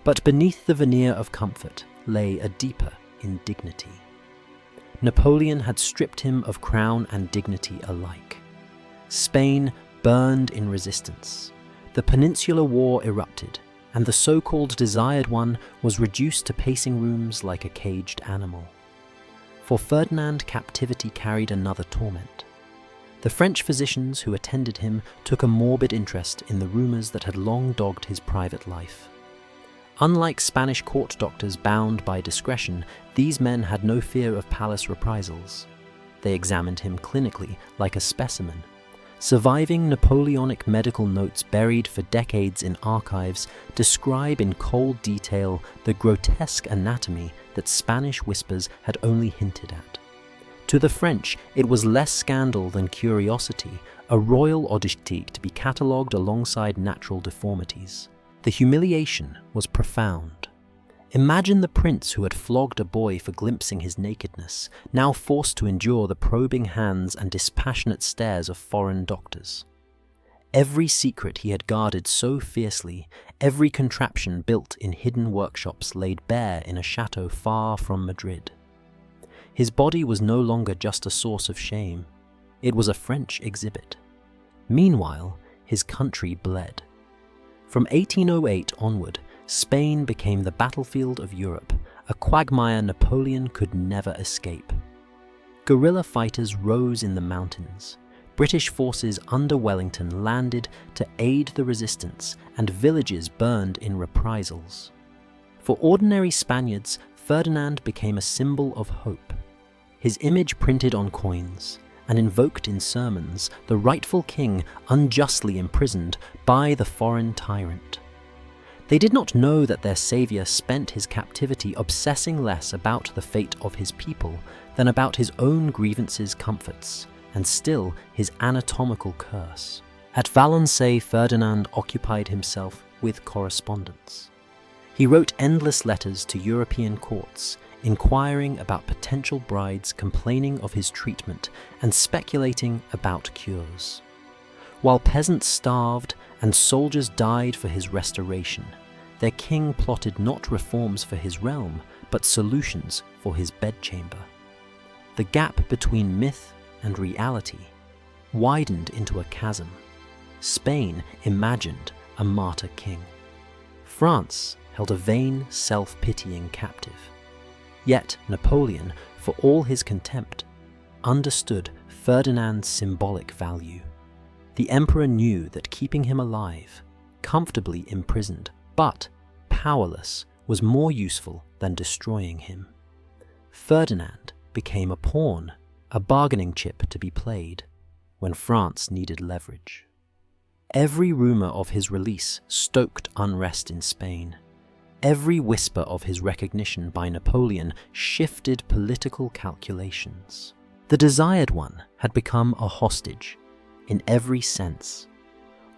Speaker 1: But beneath the veneer of comfort lay a deeper indignity. Napoleon had stripped him of crown and dignity alike. Spain burned in resistance. The Peninsular War erupted, and the so-called desired one was reduced to pacing rooms like a caged animal. For Ferdinand, captivity carried another torment. The French physicians who attended him took a morbid interest in the rumors that had long dogged his private life. Unlike Spanish court doctors bound by discretion, these men had no fear of palace reprisals. They examined him clinically like a specimen. Surviving Napoleonic medical notes buried for decades in archives describe in cold detail the grotesque anatomy that Spanish whispers had only hinted at. To the French, it was less scandal than curiosity, a royal oddity to be catalogued alongside natural deformities. The humiliation was profound. Imagine the prince who had flogged a boy for glimpsing his nakedness, now forced to endure the probing hands and dispassionate stares of foreign doctors. Every secret he had guarded so fiercely, every contraption built in hidden workshops laid bare in a chateau far from Madrid. His body was no longer just a source of shame. It was a French exhibit. Meanwhile, his country bled. From 1808 onward, Spain became the battlefield of Europe, a quagmire Napoleon could never escape. Guerrilla fighters rose in the mountains. British forces under Wellington landed to aid the resistance, and villages burned in reprisals. For ordinary Spaniards, Ferdinand became a symbol of hope. His image printed on coins and invoked in sermons, the rightful king unjustly imprisoned by the foreign tyrant. They did not know that their savior spent his captivity obsessing less about the fate of his people than about his own grievances' comforts, and still his anatomical curse. At Valençay, Ferdinand occupied himself with correspondence. He wrote endless letters to European courts, inquiring about potential brides, complaining of his treatment, and speculating about cures. While peasants starved and soldiers died for his restoration, their king plotted not reforms for his realm, but solutions for his bedchamber. The gap between myth and reality widened into a chasm. Spain imagined a martyr king. France held a vain, self-pitying captive. Yet Napoleon, for all his contempt, understood Ferdinand's symbolic value. The emperor knew that keeping him alive, comfortably imprisoned, but powerless, was more useful than destroying him. Ferdinand became a pawn, a bargaining chip to be played, when France needed leverage. Every rumor of his release stoked unrest in Spain. Every whisper of his recognition by Napoleon shifted political calculations. The desired one had become a hostage, in every sense.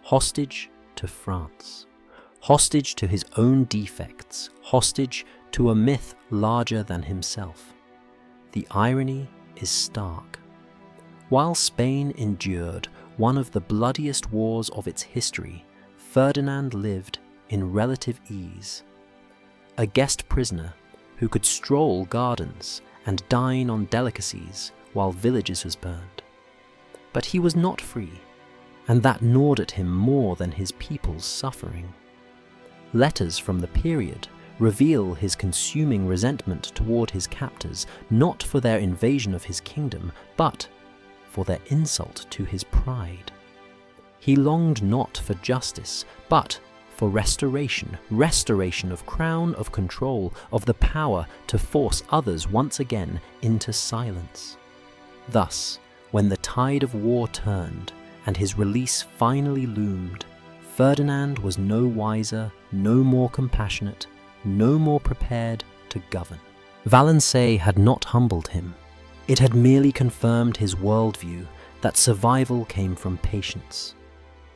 Speaker 1: Hostage to France. hostage to his own defects, hostage to a myth larger than himself. The irony is stark. While Spain endured one of the bloodiest wars of its history, Ferdinand lived in relative ease. A guest prisoner who could stroll gardens and dine on delicacies while villages was burned. But he was not free, and that gnawed at him more than his people's suffering. Letters from the period reveal his consuming resentment toward his captors, not for their invasion of his kingdom, but for their insult to his pride. He longed not for justice, but for restoration of crown, of control, of the power to force others once again into silence. Thus, when the tide of war turned and his release finally loomed, Ferdinand was no wiser, no more compassionate, no more prepared to govern. Valencey had not humbled him. It had merely confirmed his worldview that survival came from patience,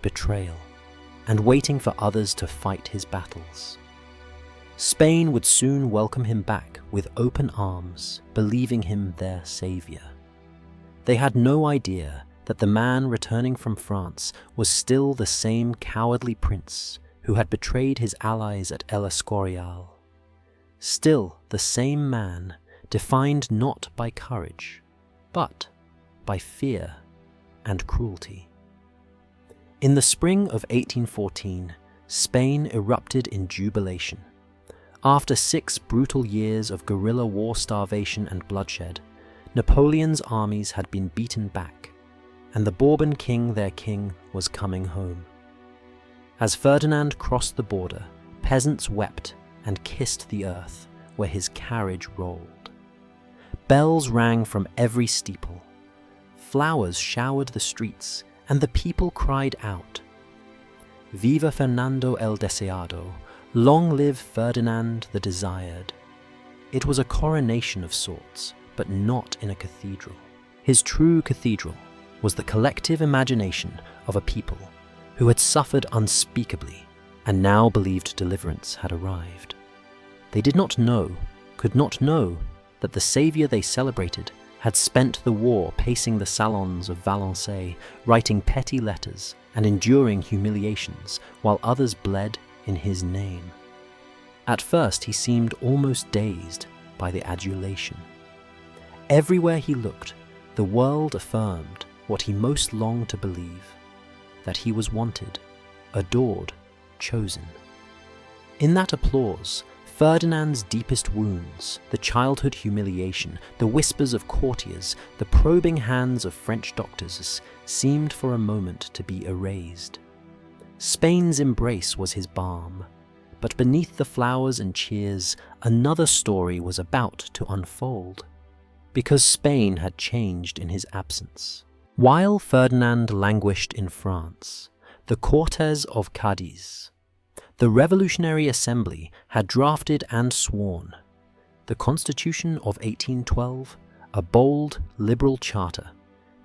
Speaker 1: betrayal, and waiting for others to fight his battles. Spain would soon welcome him back with open arms, believing him their savior. They had no idea that the man returning from France was still the same cowardly prince who had betrayed his allies at El Escorial. Still the same man, defined not by courage, but by fear and cruelty. In the spring of 1814, Spain erupted in jubilation. After 6 brutal years of guerrilla war, starvation and bloodshed, Napoleon's armies had been beaten back, and the Bourbon king, their king, was coming home. As Ferdinand crossed the border, peasants wept and kissed the earth where his carriage rolled. Bells rang from every steeple. Flowers showered the streets, and the people cried out, "Viva Fernando el Deseado! Long live Ferdinand the Desired!" It was a coronation of sorts, but not in a cathedral. His true cathedral was the collective imagination of a people who had suffered unspeakably and now believed deliverance had arrived. They did not know, could not know, that the saviour they celebrated had spent the war pacing the salons of Valencey, writing petty letters and enduring humiliations while others bled in his name. At first he seemed almost dazed by the adulation. Everywhere he looked, the world affirmed what he most longed to believe, that he was wanted, adored, chosen. In that applause, Ferdinand's deepest wounds, the childhood humiliation, the whispers of courtiers, the probing hands of French doctors, seemed for a moment to be erased. Spain's embrace was his balm, but beneath the flowers and cheers, another story was about to unfold, because Spain had changed in his absence. While Ferdinand languished in France, the Cortes of Cadiz, the Revolutionary Assembly, had drafted and sworn the Constitution of 1812, a bold, liberal charter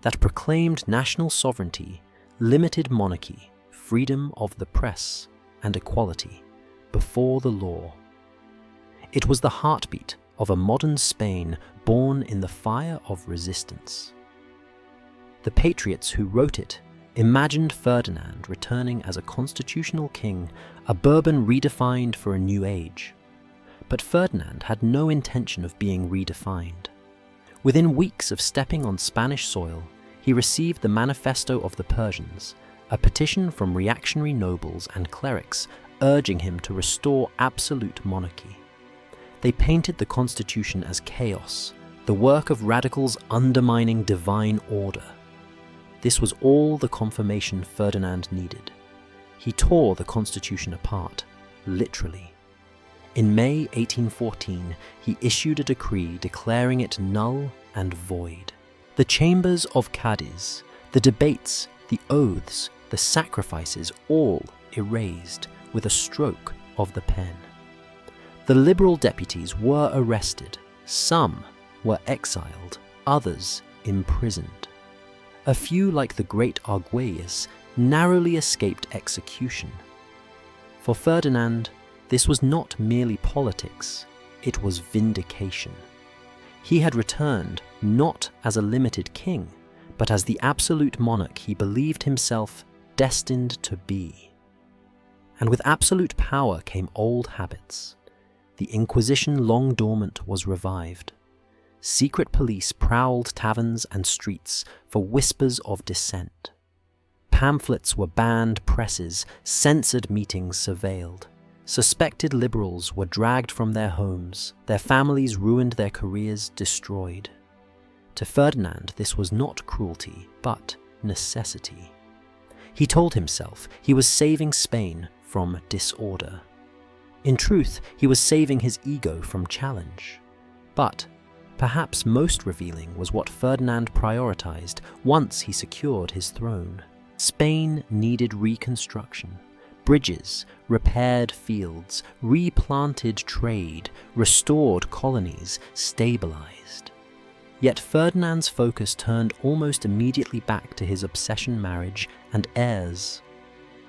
Speaker 1: that proclaimed national sovereignty, limited monarchy, freedom of the press, and equality before the law. It was the heartbeat of a modern Spain born in the fire of resistance. The patriots who wrote it imagined Ferdinand returning as a constitutional king, a Bourbon redefined for a new age. But Ferdinand had no intention of being redefined. Within weeks of stepping on Spanish soil, he received the Manifesto of the Persians, a petition from reactionary nobles and clerics urging him to restore absolute monarchy. They painted the constitution as chaos, the work of radicals undermining divine order. This was all the confirmation Ferdinand needed. He tore the constitution apart, literally. In May 1814, he issued a decree declaring it null and void. The chambers of Cadiz, the debates, the oaths, the sacrifices, all erased with a stroke of the pen. The liberal deputies were arrested, some were exiled, others imprisoned. A few, like the great Arguelles, narrowly escaped execution. For Ferdinand, this was not merely politics, it was vindication. He had returned not as a limited king, but as the absolute monarch he believed himself destined to be. And with absolute power came old habits. The Inquisition, long dormant, was revived. Secret police prowled taverns and streets for whispers of dissent. Pamphlets were banned presses, censored meetings surveilled. Suspected liberals were dragged from their homes, their families ruined, their careers destroyed. To Ferdinand, this was not cruelty, but necessity. He told himself he was saving Spain from disorder. In truth, he was saving his ego from challenge. But perhaps most revealing was what Ferdinand prioritized once he secured his throne. Spain needed reconstruction. Bridges, repaired fields, replanted trade, restored colonies, stabilized. Yet Ferdinand's focus turned almost immediately back to his obsession marriage and heirs.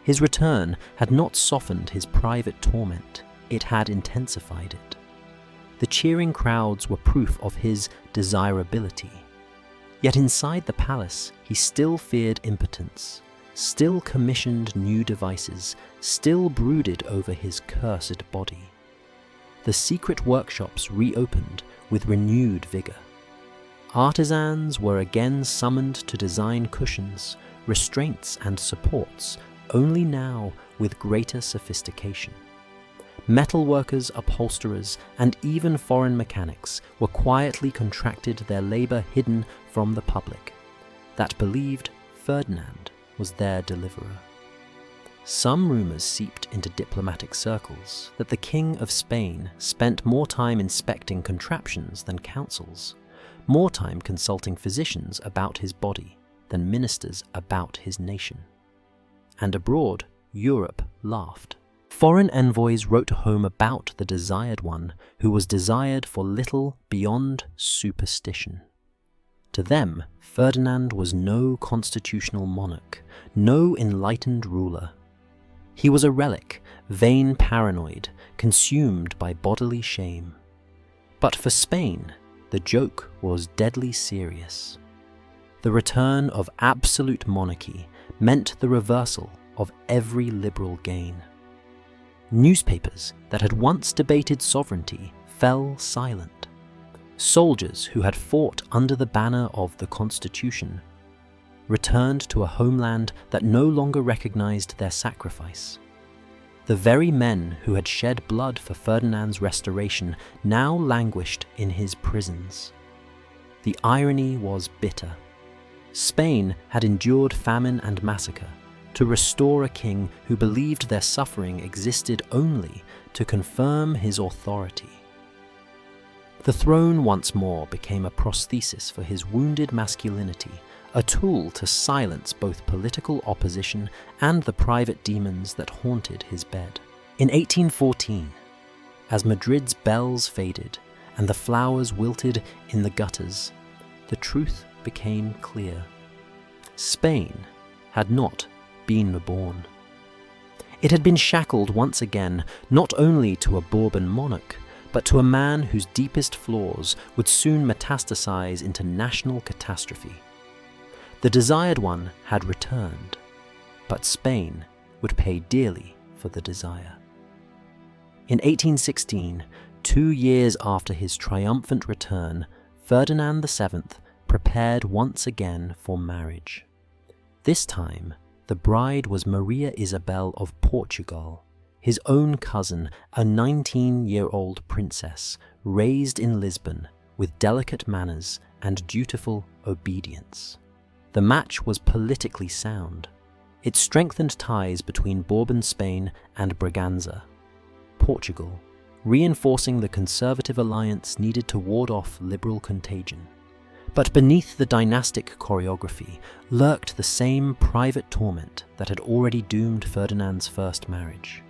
Speaker 1: His return had not softened his private torment, it had intensified it. The cheering crowds were proof of his desirability. Yet inside the palace, he still feared impotence, still commissioned new devices, still brooded over his cursed body. The secret workshops reopened with renewed vigor. Artisans were again summoned to design cushions, restraints and supports, only now with greater sophistication. Metalworkers, upholsterers, and even foreign mechanics were quietly contracted, their labor hidden from the public, that believed Ferdinand was their deliverer. Some rumors seeped into diplomatic circles that the King of Spain spent more time inspecting contraptions than councils, more time consulting physicians about his body than ministers about his nation. And abroad, Europe laughed. Foreign envoys wrote home about the desired one who was desired for little beyond superstition. To them, Ferdinand was no constitutional monarch, no enlightened ruler. He was a relic, vain paranoid, consumed by bodily shame. But for Spain, the joke was deadly serious. The return of absolute monarchy meant the reversal of every liberal gain. Newspapers that had once debated sovereignty fell silent. Soldiers who had fought under the banner of the Constitution returned to a homeland that no longer recognized their sacrifice. The very men who had shed blood for Ferdinand's restoration now languished in his prisons. The irony was bitter. Spain had endured famine and massacre to restore a king who believed their suffering existed only to confirm his authority. The throne once more became a prosthesis for his wounded masculinity, a tool to silence both political opposition and the private demons that haunted his bed. In 1814, as Madrid's bells faded and the flowers wilted in the gutters, the truth became clear. Spain had not been reborn. It had been shackled once again, not only to a Bourbon monarch, but to a man whose deepest flaws would soon metastasize into national catastrophe. The desired one had returned, but Spain would pay dearly for the desire. In 1816, 2 years after his triumphant return, Ferdinand VII prepared once again for marriage. This time, the bride was Maria Isabel of Portugal, his own cousin, a 19-year-old princess raised in Lisbon with delicate manners and dutiful obedience. The match was politically sound. It strengthened ties between Bourbon Spain and Braganza, Portugal, reinforcing the conservative alliance needed to ward off liberal contagion. But beneath the dynastic choreography lurked the same private torment that had already doomed Ferdinand's first marriage.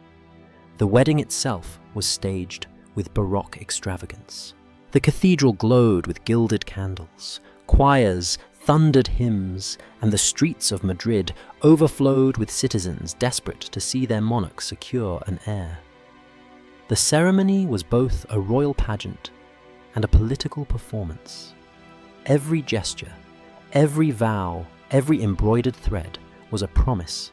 Speaker 1: The wedding itself was staged with Baroque extravagance. The cathedral glowed with gilded candles, choirs thundered hymns, and the streets of Madrid overflowed with citizens desperate to see their monarch secure an heir. The ceremony was both a royal pageant and a political performance. Every gesture, every vow, every embroidered thread was a promise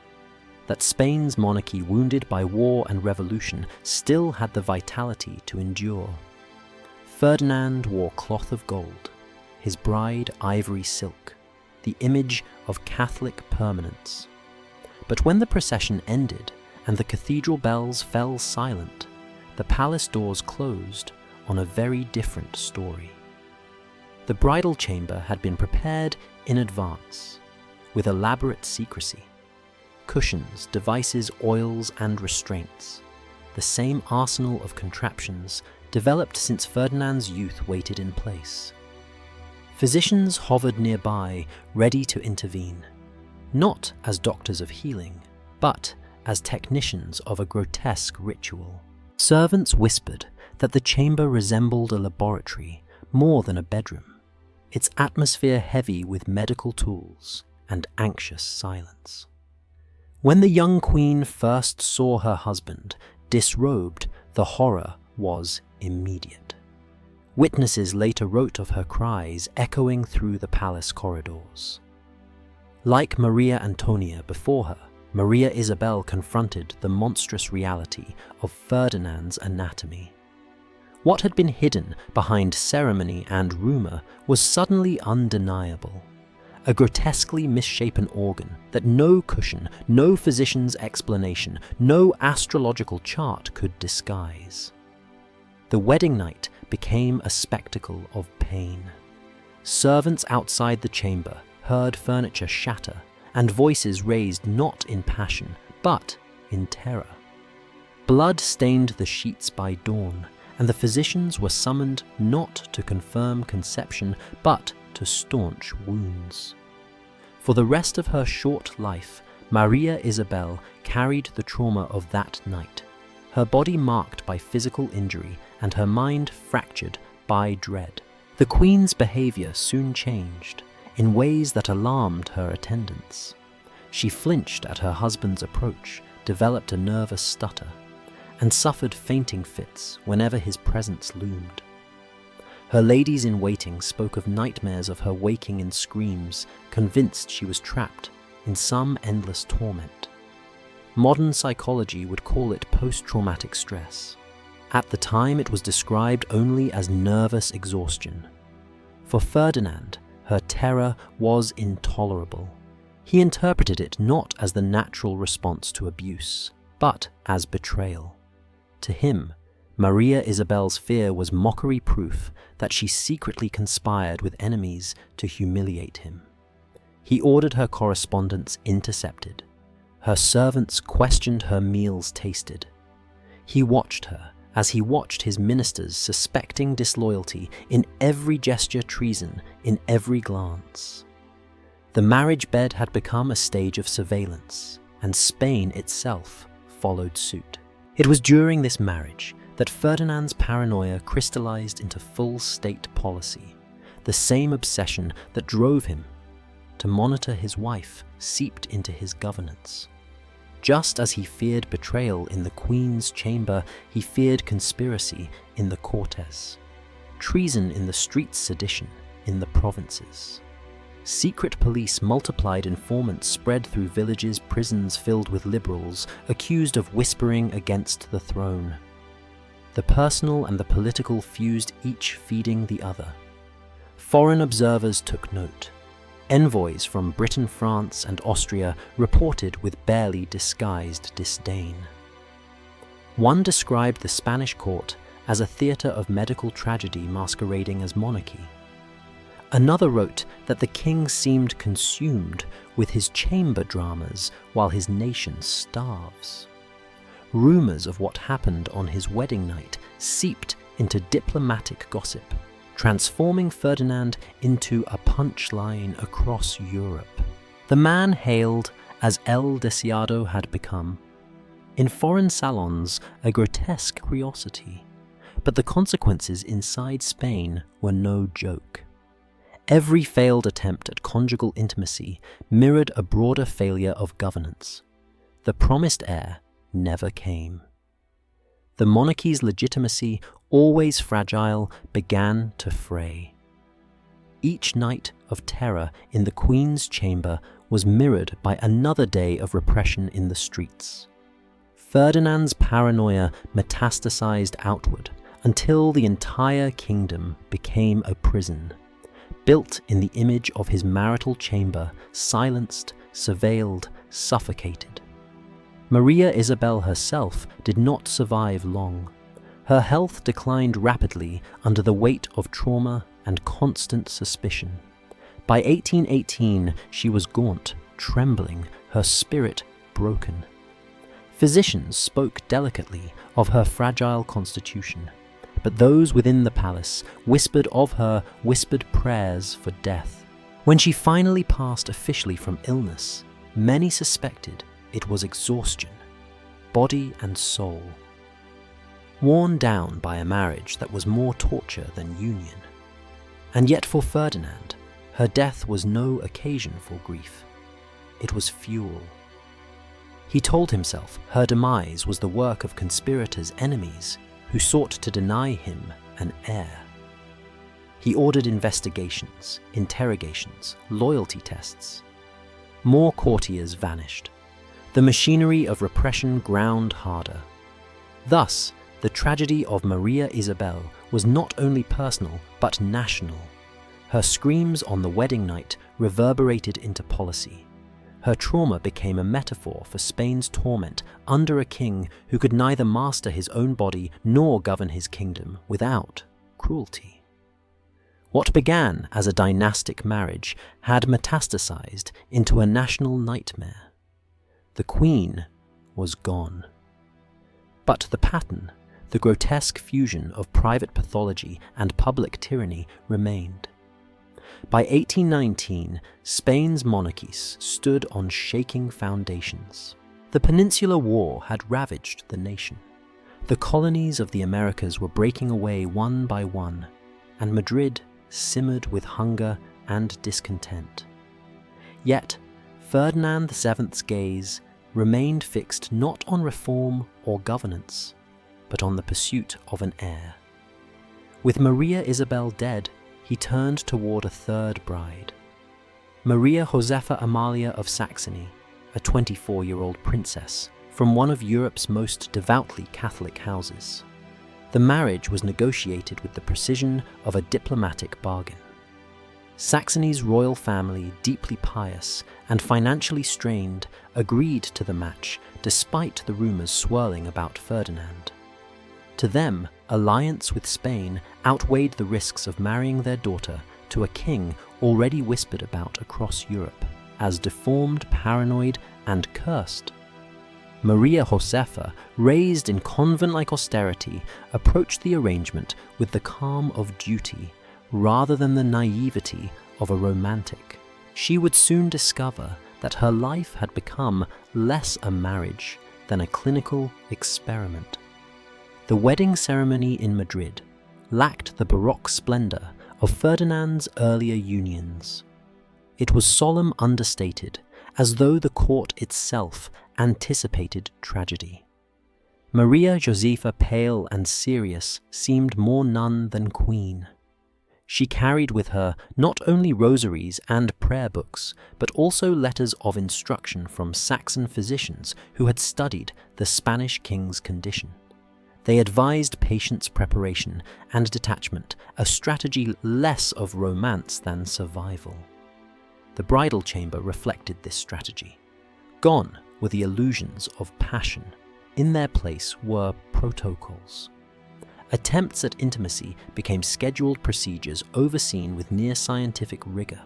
Speaker 1: that Spain's monarchy, wounded by war and revolution, still had the vitality to endure. Ferdinand wore cloth of gold, his bride ivory silk, the image of Catholic permanence. But when the procession ended and the cathedral bells fell silent, the palace doors closed on a very different story. The bridal chamber had been prepared in advance, with elaborate secrecy. Cushions, devices, oils, and restraints. The same arsenal of contraptions developed since Ferdinand's youth waited in place. Physicians hovered nearby, ready to intervene, not as doctors of healing, but as technicians of a grotesque ritual. Servants whispered that the chamber resembled a laboratory more than a bedroom, its atmosphere heavy with medical tools and anxious silence. When the young queen first saw her husband disrobed, the horror was immediate. Witnesses later wrote of her cries echoing through the palace corridors. Like Maria Antonia before her, Maria Isabel confronted the monstrous reality of Ferdinand's anatomy. What had been hidden behind ceremony and rumor was suddenly undeniable. A grotesquely misshapen organ that no cushion, no physician's explanation, no astrological chart could disguise. The wedding night became a spectacle of pain. Servants outside the chamber heard furniture shatter and voices raised not in passion, but in terror. Blood stained the sheets by dawn, and the physicians were summoned not to confirm conception, but to staunch wounds. For the rest of her short life, Maria Isabel carried the trauma of that night, her body marked by physical injury and her mind fractured by dread. The Queen's behavior soon changed in ways that alarmed her attendants. She flinched at her husband's approach, developed a nervous stutter, and suffered fainting fits whenever his presence loomed. Her ladies-in-waiting spoke of nightmares of her waking in screams, convinced she was trapped in some endless torment. Modern psychology would call it post-traumatic stress. At the time, it was described only as nervous exhaustion. For Ferdinand, her terror was intolerable. He interpreted it not as the natural response to abuse, but as betrayal. To him, Maria Isabel's fear was mockery proof that she secretly conspired with enemies to humiliate him. He ordered her correspondence intercepted. Her servants questioned her meals tasted. He watched her as he watched his ministers suspecting disloyalty in every gesture, treason in every glance. The marriage bed had become a stage of surveillance, and Spain itself followed suit. It was during this marriage that Ferdinand's paranoia crystallized into full state policy. The same obsession that drove him to monitor his wife seeped into his governance. Just as he feared betrayal in the Queen's chamber, he feared conspiracy in the Cortes, treason in the streets, sedition in the provinces. Secret police multiplied, informants spread through villages, prisons filled with liberals, accused of whispering against the throne. The personal and the political fused, each feeding the other. Foreign observers took note. Envoys from Britain, France, and Austria reported with barely disguised disdain. One described the Spanish court as a theatre of medical tragedy masquerading as monarchy. Another wrote that the king seemed consumed with his chamber dramas while his nation starves. Rumours of what happened on his wedding night seeped into diplomatic gossip, transforming Ferdinand into a punchline across Europe. The man hailed as El Deseado had become, in foreign salons, a grotesque curiosity, but the consequences inside Spain were no joke. Every failed attempt at conjugal intimacy mirrored a broader failure of governance. The promised heir never came. The monarchy's legitimacy, always fragile, began to fray. Each night of terror in the Queen's chamber was mirrored by another day of repression in the streets. Ferdinand's paranoia metastasized outward until the entire kingdom became a prison, built in the image of his marital chamber, silenced, surveilled, suffocated. Maria Isabel herself did not survive long. Her health declined rapidly under the weight of trauma and constant suspicion. By 1818, she was gaunt, trembling, her spirit broken. Physicians spoke delicately of her fragile constitution, but those within the palace whispered of her whispered prayers for death. When she finally passed officially from illness, many suspected it was exhaustion, body and soul. Worn down by a marriage that was more torture than union. And yet for Ferdinand, her death was no occasion for grief. It was fuel. He told himself her demise was the work of conspirators' enemies who sought to deny him an heir. He ordered investigations, interrogations, loyalty tests. More courtiers vanished. The machinery of repression ground harder. Thus, the tragedy of Maria Isabel was not only personal, but national. Her screams on the wedding night reverberated into policy. Her trauma became a metaphor for Spain's torment under a king who could neither master his own body nor govern his kingdom without cruelty. What began as a dynastic marriage had metastasized into a national nightmare. The Queen was gone. But the pattern, the grotesque fusion of private pathology and public tyranny, remained. By 1819, Spain's monarchies stood on shaking foundations. The Peninsular War had ravaged the nation. The colonies of the Americas were breaking away one by one, and Madrid simmered with hunger and discontent. Yet, Ferdinand VII's gaze remained fixed not on reform or governance, but on the pursuit of an heir. With Maria Isabel dead, he turned toward a third bride. Maria Josepha Amalia of Saxony, a 24-year-old princess from one of Europe's most devoutly Catholic houses. The marriage was negotiated with the precision of a diplomatic bargain. Saxony's royal family, deeply pious and financially strained, agreed to the match despite the rumors swirling about Ferdinand. To them, alliance with Spain outweighed the risks of marrying their daughter to a king already whispered about across Europe as deformed, paranoid, and cursed. Maria Josepha, raised in convent-like austerity, approached the arrangement with the calm of duty rather than the naivety of a romantic. She would soon discover that her life had become less a marriage than a clinical experiment. The wedding ceremony in Madrid lacked the Baroque splendor of Ferdinand's earlier unions. It was solemn, understated, as though the court itself anticipated tragedy. Maria Josepha, pale and serious, seemed more nun than queen. She carried with her not only rosaries and prayer books, but also letters of instruction from Saxon physicians who had studied the Spanish king's condition. They advised patience preparation and detachment, a strategy less of romance than survival. The bridal chamber reflected this strategy. Gone were the illusions of passion. In their place were protocols. Attempts at intimacy became scheduled procedures overseen with near scientific rigor.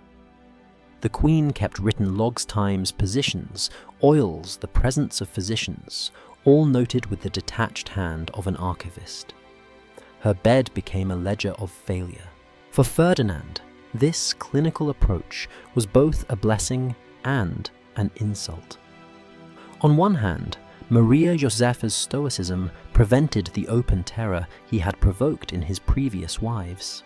Speaker 1: The Queen kept written logs, times, positions, oils, the presence of physicians, all noted with the detached hand of an archivist. Her bed became a ledger of failure. For Ferdinand, this clinical approach was both a blessing and an insult. On one hand, Maria Josepha's stoicism prevented the open terror he had provoked in his previous wives.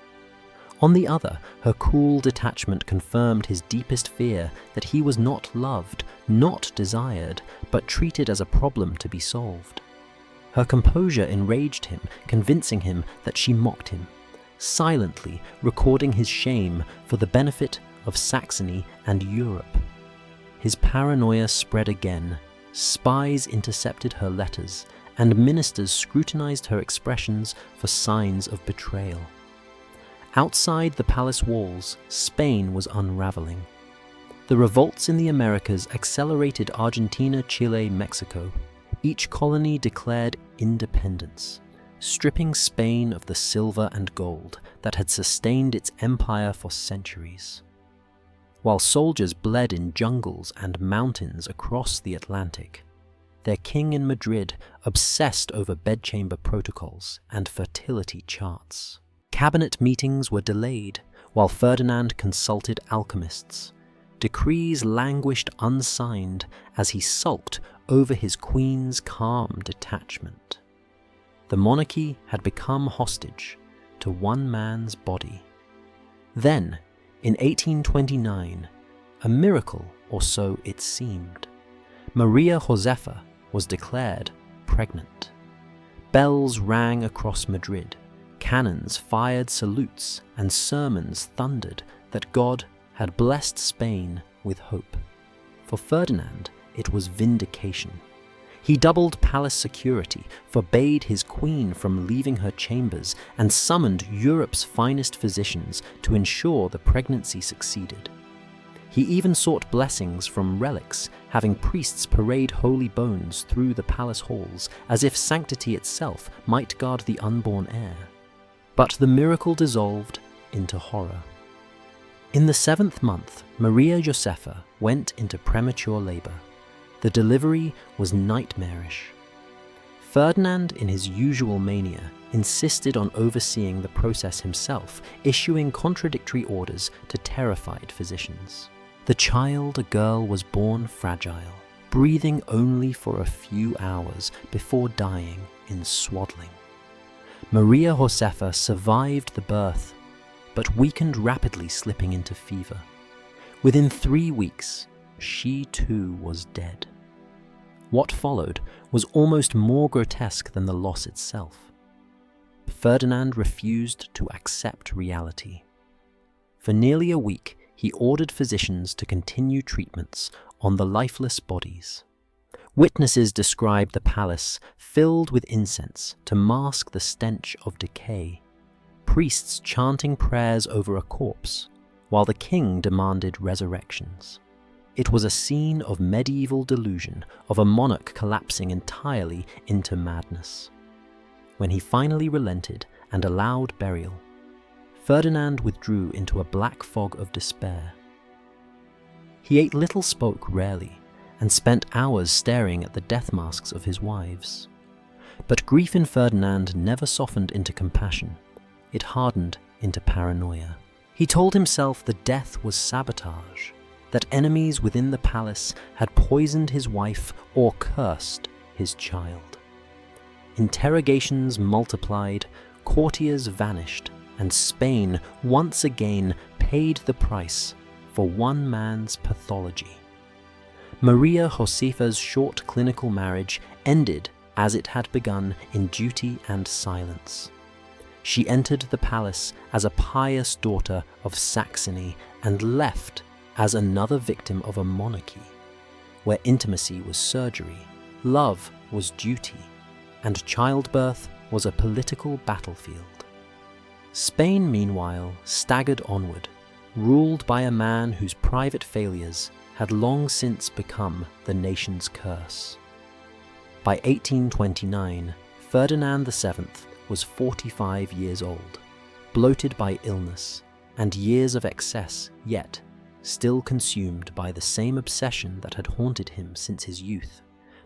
Speaker 1: On the other, her cool detachment confirmed his deepest fear that he was not loved, not desired, but treated as a problem to be solved. Her composure enraged him, convincing him that she mocked him, silently recording his shame for the benefit of Saxony and Europe. His paranoia spread again. Spies intercepted her letters, and ministers scrutinized her expressions for signs of betrayal. Outside the palace walls, Spain was unraveling. The revolts in the Americas accelerated Argentina, Chile, Mexico. Each colony declared independence, stripping Spain of the silver and gold that had sustained its empire for centuries. While soldiers bled in jungles and mountains across the Atlantic, their king in Madrid obsessed over bedchamber protocols and fertility charts. Cabinet meetings were delayed while Ferdinand consulted alchemists. Decrees languished unsigned as he sulked over his queen's calm detachment. The monarchy had become hostage to one man's body. Then, in 1829, a miracle, or so it seemed, Maria Josefa was declared pregnant. Bells rang across Madrid, cannons fired salutes, and sermons thundered that God had blessed Spain with hope. For Ferdinand, it was vindication. He doubled palace security, forbade his queen from leaving her chambers, and summoned Europe's finest physicians to ensure the pregnancy succeeded. He even sought blessings from relics, having priests parade holy bones through the palace halls as if sanctity itself might guard the unborn heir. But the miracle dissolved into horror. In the 7th month, Maria Josefa went into premature labor. The delivery was nightmarish. Ferdinand, in his usual mania, insisted on overseeing the process himself, issuing contradictory orders to terrified physicians. The child, a girl, was born fragile, breathing only for a few hours before dying in swaddling. Maria Josefa survived the birth, but weakened rapidly, slipping into fever. Within 3 weeks, she too was dead. What followed was almost more grotesque than the loss itself. Ferdinand refused to accept reality. For nearly a week, he ordered physicians to continue treatments on the lifeless bodies. Witnesses described the palace filled with incense to mask the stench of decay, priests chanting prayers over a corpse, while the king demanded resurrections. It was a scene of medieval delusion, of a monarch collapsing entirely into madness. When he finally relented and allowed burial, Ferdinand withdrew into a black fog of despair. He ate little, spoke rarely, and spent hours staring at the death masks of his wives. But grief in Ferdinand never softened into compassion. It hardened into paranoia. He told himself the death was sabotage, that enemies within the palace had poisoned his wife or cursed his child. Interrogations multiplied, courtiers vanished, and Spain once again paid the price for one man's pathology. Maria Josefa's short clinical marriage ended as it had begun, in duty and silence. She entered the palace as a pious daughter of Saxony and left as another victim of a monarchy, where intimacy was surgery, love was duty, and childbirth was a political battlefield. Spain, meanwhile, staggered onward, ruled by a man whose private failures had long since become the nation's curse. By 1829, Ferdinand VII was 45 years old, bloated by illness and years of excess, yet still consumed by the same obsession that had haunted him since his youth,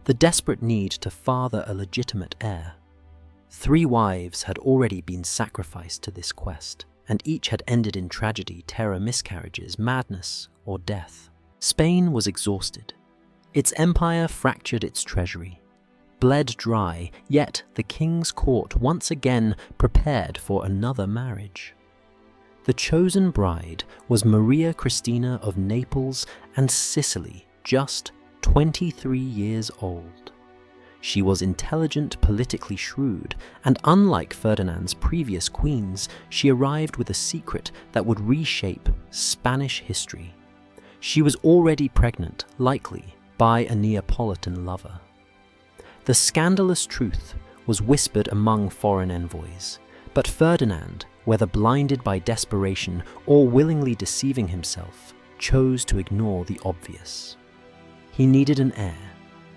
Speaker 1: the desperate need to father a legitimate heir. 3 wives had already been sacrificed to this quest, and each had ended in tragedy, terror, miscarriages, madness, or death. Spain was exhausted. Its empire fractured its treasury, bled dry, yet the king's court once again prepared for another marriage. The chosen bride was Maria Cristina of Naples and Sicily, just 23 years old. She was intelligent, politically shrewd, and unlike Ferdinand's previous queens, she arrived with a secret that would reshape Spanish history. She was already pregnant, likely by a Neapolitan lover. The scandalous truth was whispered among foreign envoys, but Ferdinand, whether blinded by desperation or willingly deceiving himself, chose to ignore the obvious. He needed an heir,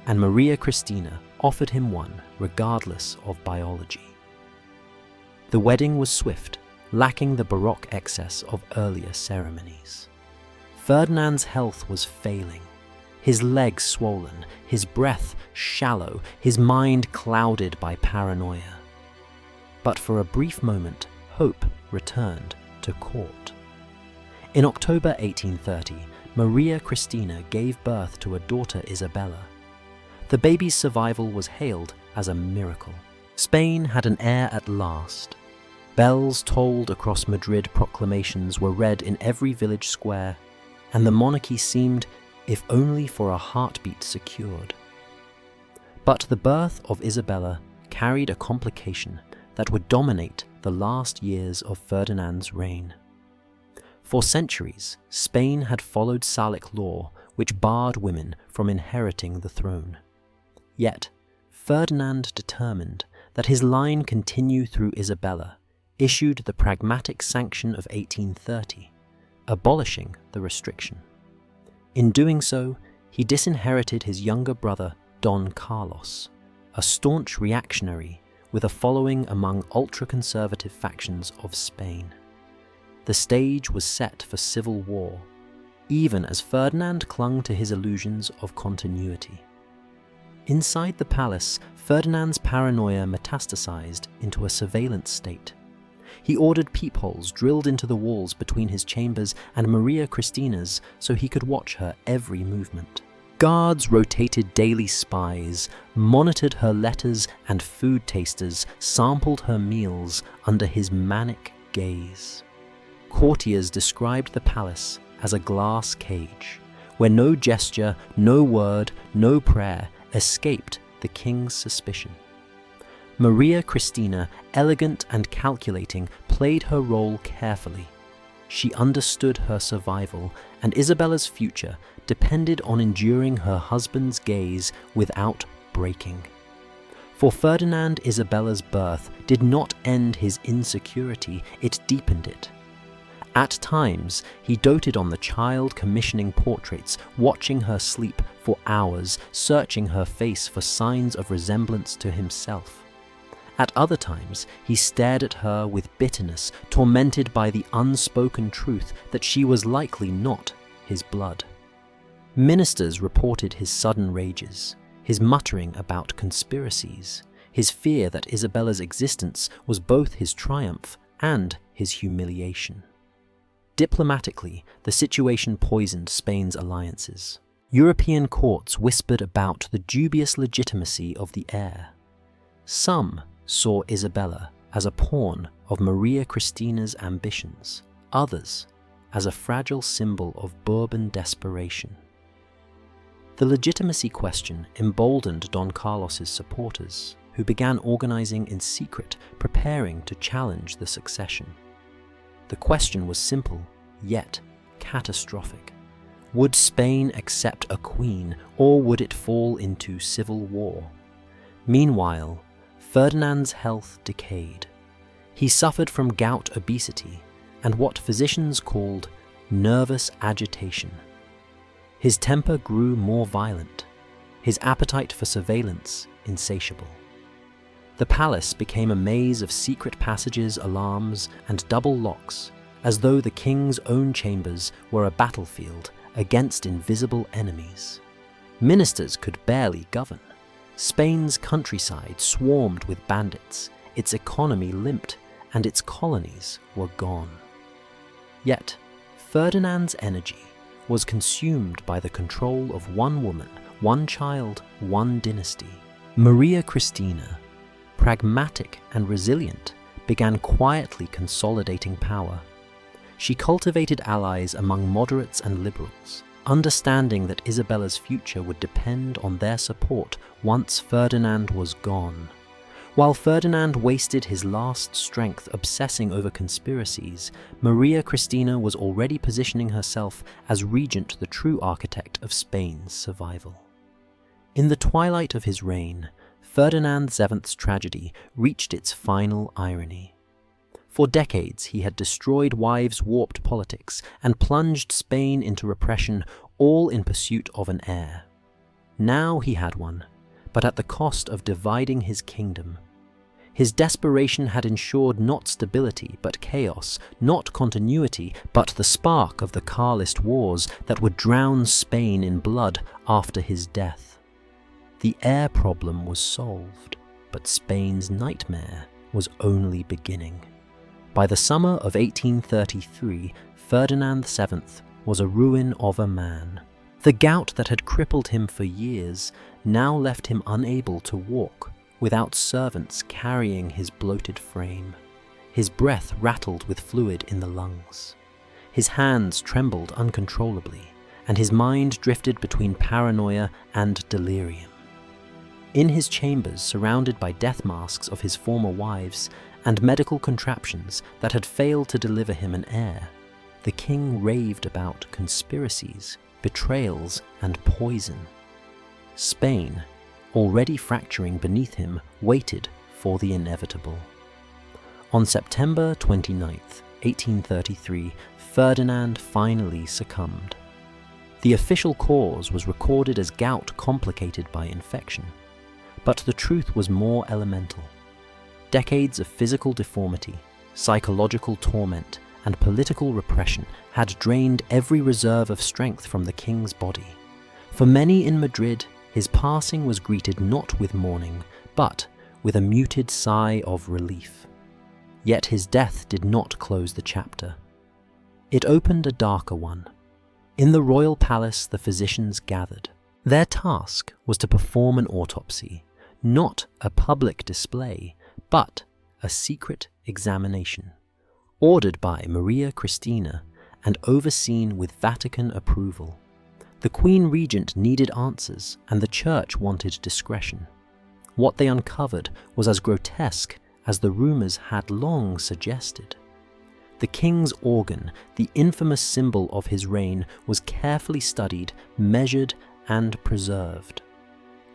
Speaker 1: and Maria Cristina offered him one regardless of biology. The wedding was swift, lacking the Baroque excess of earlier ceremonies. Ferdinand's health was failing, his legs swollen, his breath shallow, his mind clouded by paranoia. But for a brief moment, hope returned to court. In October 1830, Maria Cristina gave birth to a daughter, Isabella. The baby's survival was hailed as a miracle. Spain had an heir at last. Bells tolled across Madrid, proclamations were read in every village square, and the monarchy seemed, if only for a heartbeat, secured. But the birth of Isabella carried a complication that would dominate the last years of Ferdinand's reign. For centuries, Spain had followed Salic law, which barred women from inheriting the throne. Yet, Ferdinand, determined that his line continue through Isabella, issued the Pragmatic Sanction of 1830, abolishing the restriction. In doing so, he disinherited his younger brother, Don Carlos, a staunch reactionary with a following among ultra-conservative factions of Spain. The stage was set for civil war, even as Ferdinand clung to his illusions of continuity. Inside the palace, Ferdinand's paranoia metastasized into a surveillance state. He ordered peepholes drilled into the walls between his chambers and Maria Cristina's so he could watch her every movement. Guards rotated daily spies, monitored her letters, and food tasters sampled her meals under his manic gaze. Courtiers described the palace as a glass cage, where no gesture, no word, no prayer escaped the king's suspicion. Maria Cristina, elegant and calculating, played her role carefully. She understood her survival, and Isabella's future depended on enduring her husband's gaze without breaking. For Ferdinand, Isabella's birth did not end his insecurity, it deepened it. At times, he doted on the child, commissioning portraits, watching her sleep for hours, searching her face for signs of resemblance to himself. At other times, he stared at her with bitterness, tormented by the unspoken truth that she was likely not his blood. Ministers reported his sudden rages, his muttering about conspiracies, his fear that Isabella's existence was both his triumph and his humiliation. Diplomatically, the situation poisoned Spain's alliances. European courts whispered about the dubious legitimacy of the heir. Some saw Isabella as a pawn of Maria Cristina's ambitions, others as a fragile symbol of Bourbon desperation. The legitimacy question emboldened Don Carlos's supporters, who began organizing in secret, preparing to challenge the succession. The question was simple, yet catastrophic. Would Spain accept a queen, or would it fall into civil war? Meanwhile, Ferdinand's health decayed. He suffered from gout, obesity, and what physicians called nervous agitation. His temper grew more violent, his appetite for surveillance insatiable. The palace became a maze of secret passages, alarms, and double locks, as though the king's own chambers were a battlefield against invisible enemies. Ministers could barely govern. Spain's countryside swarmed with bandits, its economy limped, and its colonies were gone. Yet, Ferdinand's energy was consumed by the control of one woman, one child, one dynasty. Maria Cristina, pragmatic and resilient, began quietly consolidating power. she cultivated allies among moderates and liberals, understanding that Isabella's future would depend on their support once Ferdinand was gone. While Ferdinand wasted his last strength obsessing over conspiracies, Maria Cristina was already positioning herself as regent, the true architect of Spain's survival. In the twilight of his reign, Ferdinand VII's tragedy reached its final irony. For decades, he had destroyed wives' warped politics and plunged Spain into repression, all in pursuit of an heir. Now he had one, but at the cost of dividing his kingdom. His desperation had ensured not stability, but chaos, not continuity, but the spark of the Carlist wars that would drown Spain in blood after his death. The heir problem was solved, but Spain's nightmare was only beginning. By the summer of 1833, Ferdinand VII was a ruin of a man. The gout that had crippled him for years now left him unable to walk, without servants carrying his bloated frame. His breath rattled with fluid in the lungs. His hands trembled uncontrollably, and his mind drifted between paranoia and delirium. In his chambers, surrounded by death masks of his former wives and medical contraptions that had failed to deliver him an heir, the king raved about conspiracies, betrayals, and poison. Spain, already fracturing beneath him, waited for the inevitable. On September 29, 1833, Ferdinand finally succumbed. The official cause was recorded as gout complicated by infection, but the truth was more elemental. Decades of physical deformity, psychological torment, and political repression had drained every reserve of strength from the king's body. For many in Madrid, his passing was greeted not with mourning, but with a muted sigh of relief. Yet his death did not close the chapter. It opened a darker one. In the royal palace, the physicians gathered. Their task was to perform an autopsy, not a public display, but a secret examination, ordered by Maria Cristina and overseen with Vatican approval. The Queen Regent needed answers, and the Church wanted discretion. What they uncovered was as grotesque as the rumours had long suggested. The king's organ, the infamous symbol of his reign, was carefully studied, measured, and preserved.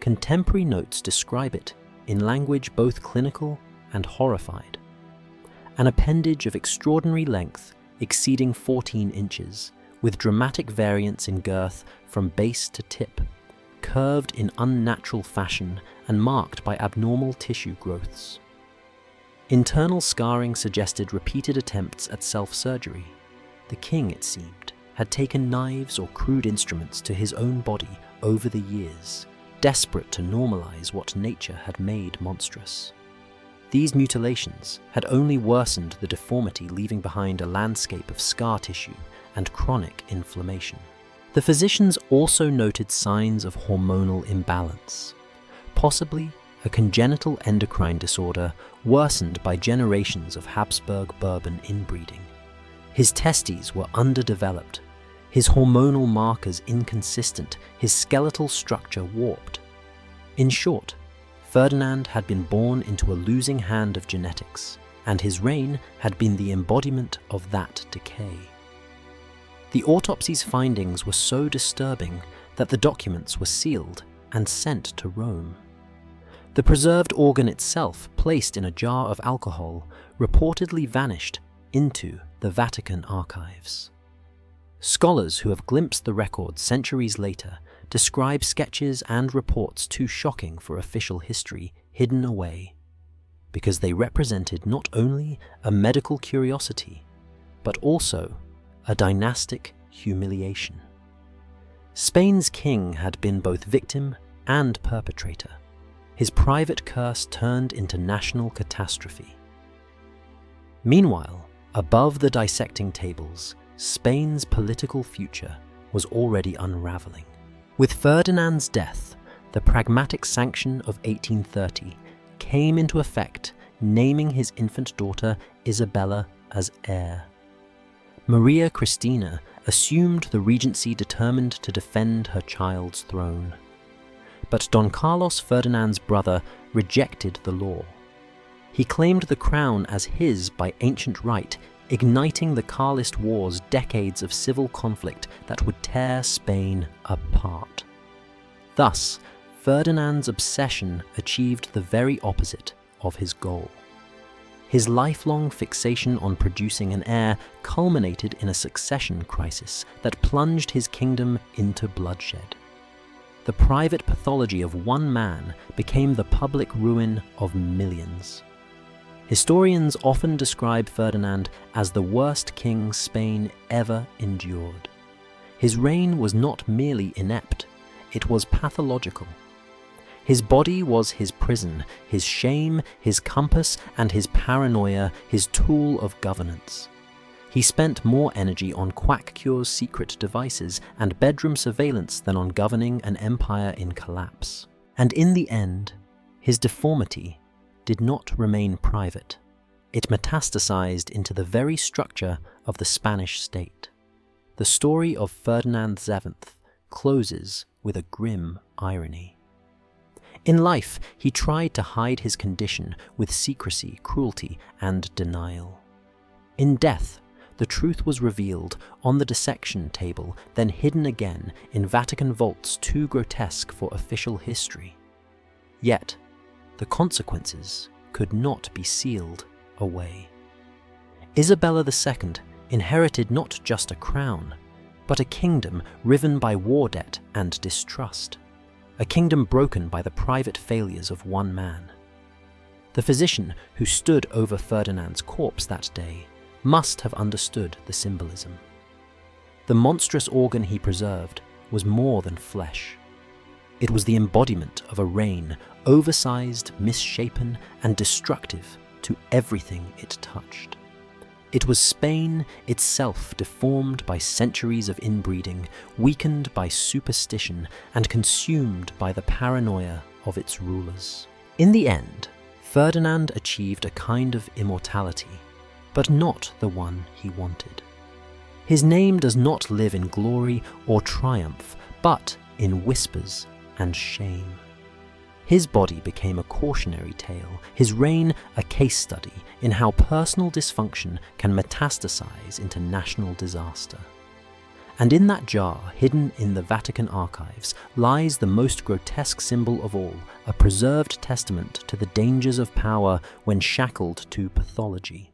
Speaker 1: Contemporary notes describe it in language both clinical and horrified. An appendage of extraordinary length, exceeding 14 inches, with dramatic variance in girth from base to tip, curved in unnatural fashion and marked by abnormal tissue growths. Internal scarring suggested repeated attempts at self-surgery. The king, it seemed, had taken knives or crude instruments to his own body over the years, desperate to normalize what nature had made monstrous. These mutilations had only worsened the deformity, leaving behind a landscape of scar tissue and chronic inflammation. The physicians also noted signs of hormonal imbalance, possibly a congenital endocrine disorder worsened by generations of Habsburg Bourbon inbreeding. His testes were underdeveloped, his hormonal markers inconsistent, his skeletal structure warped. In short, Ferdinand had been born into a losing hand of genetics, and his reign had been the embodiment of that decay. The autopsy's findings were so disturbing that the documents were sealed and sent to Rome. The preserved organ itself, placed in a jar of alcohol, reportedly vanished into the Vatican archives. Scholars who have glimpsed the records centuries later describe sketches and reports too shocking for official history hidden away, because they represented not only a medical curiosity, but also a dynastic humiliation. Spain's king had been both victim and perpetrator. His private curse turned into national catastrophe. Meanwhile, above the dissecting tables, Spain's political future was already unraveling. With Ferdinand's death, the Pragmatic Sanction of 1830 came into effect, naming his infant daughter Isabella as heir. Maria Cristina assumed the regency determined to defend her child's throne. But Don Carlos Ferdinand's brother rejected the law. He claimed the crown as his by ancient right, igniting the Carlist War's decades of civil conflict that would tear Spain apart. Thus, Ferdinand's obsession achieved the very opposite of his goal. His lifelong fixation on producing an heir culminated in a succession crisis that plunged his kingdom into bloodshed. The private pathology of one man became the public ruin of millions. Historians often describe Ferdinand as the worst king Spain ever endured. His reign was not merely inept, it was pathological. His body was his prison, his shame, his compass, and his paranoia his tool of governance. He spent more energy on quack cure's secret devices and bedroom surveillance than on governing an empire in collapse. And in the end, his deformity did not remain private. It metastasized into the very structure of the Spanish state. The story of Ferdinand VII closes with a grim irony. In life, he tried to hide his condition with secrecy, cruelty, and denial. In death, the truth was revealed on the dissection table, then hidden again in Vatican vaults too grotesque for official history. Yet, the consequences could not be sealed away. Isabella II inherited not just a crown, but a kingdom riven by war debt and distrust. A kingdom broken by the private failures of one man. The physician who stood over Ferdinand's corpse that day must have understood the symbolism. The monstrous organ he preserved was more than flesh. It was the embodiment of a reign, oversized, misshapen, and destructive to everything it touched. It was Spain itself deformed by centuries of inbreeding, weakened by superstition, and consumed by the paranoia of its rulers. In the end, Ferdinand achieved a kind of immortality, but not the one he wanted. His name does not live in glory or triumph, but in whispers and shame. His body became a cautionary tale, his reign a case study in how personal dysfunction can metastasize into national disaster. And in that jar, hidden in the Vatican archives, lies the most grotesque symbol of all, a preserved testament to the dangers of power when shackled to pathology.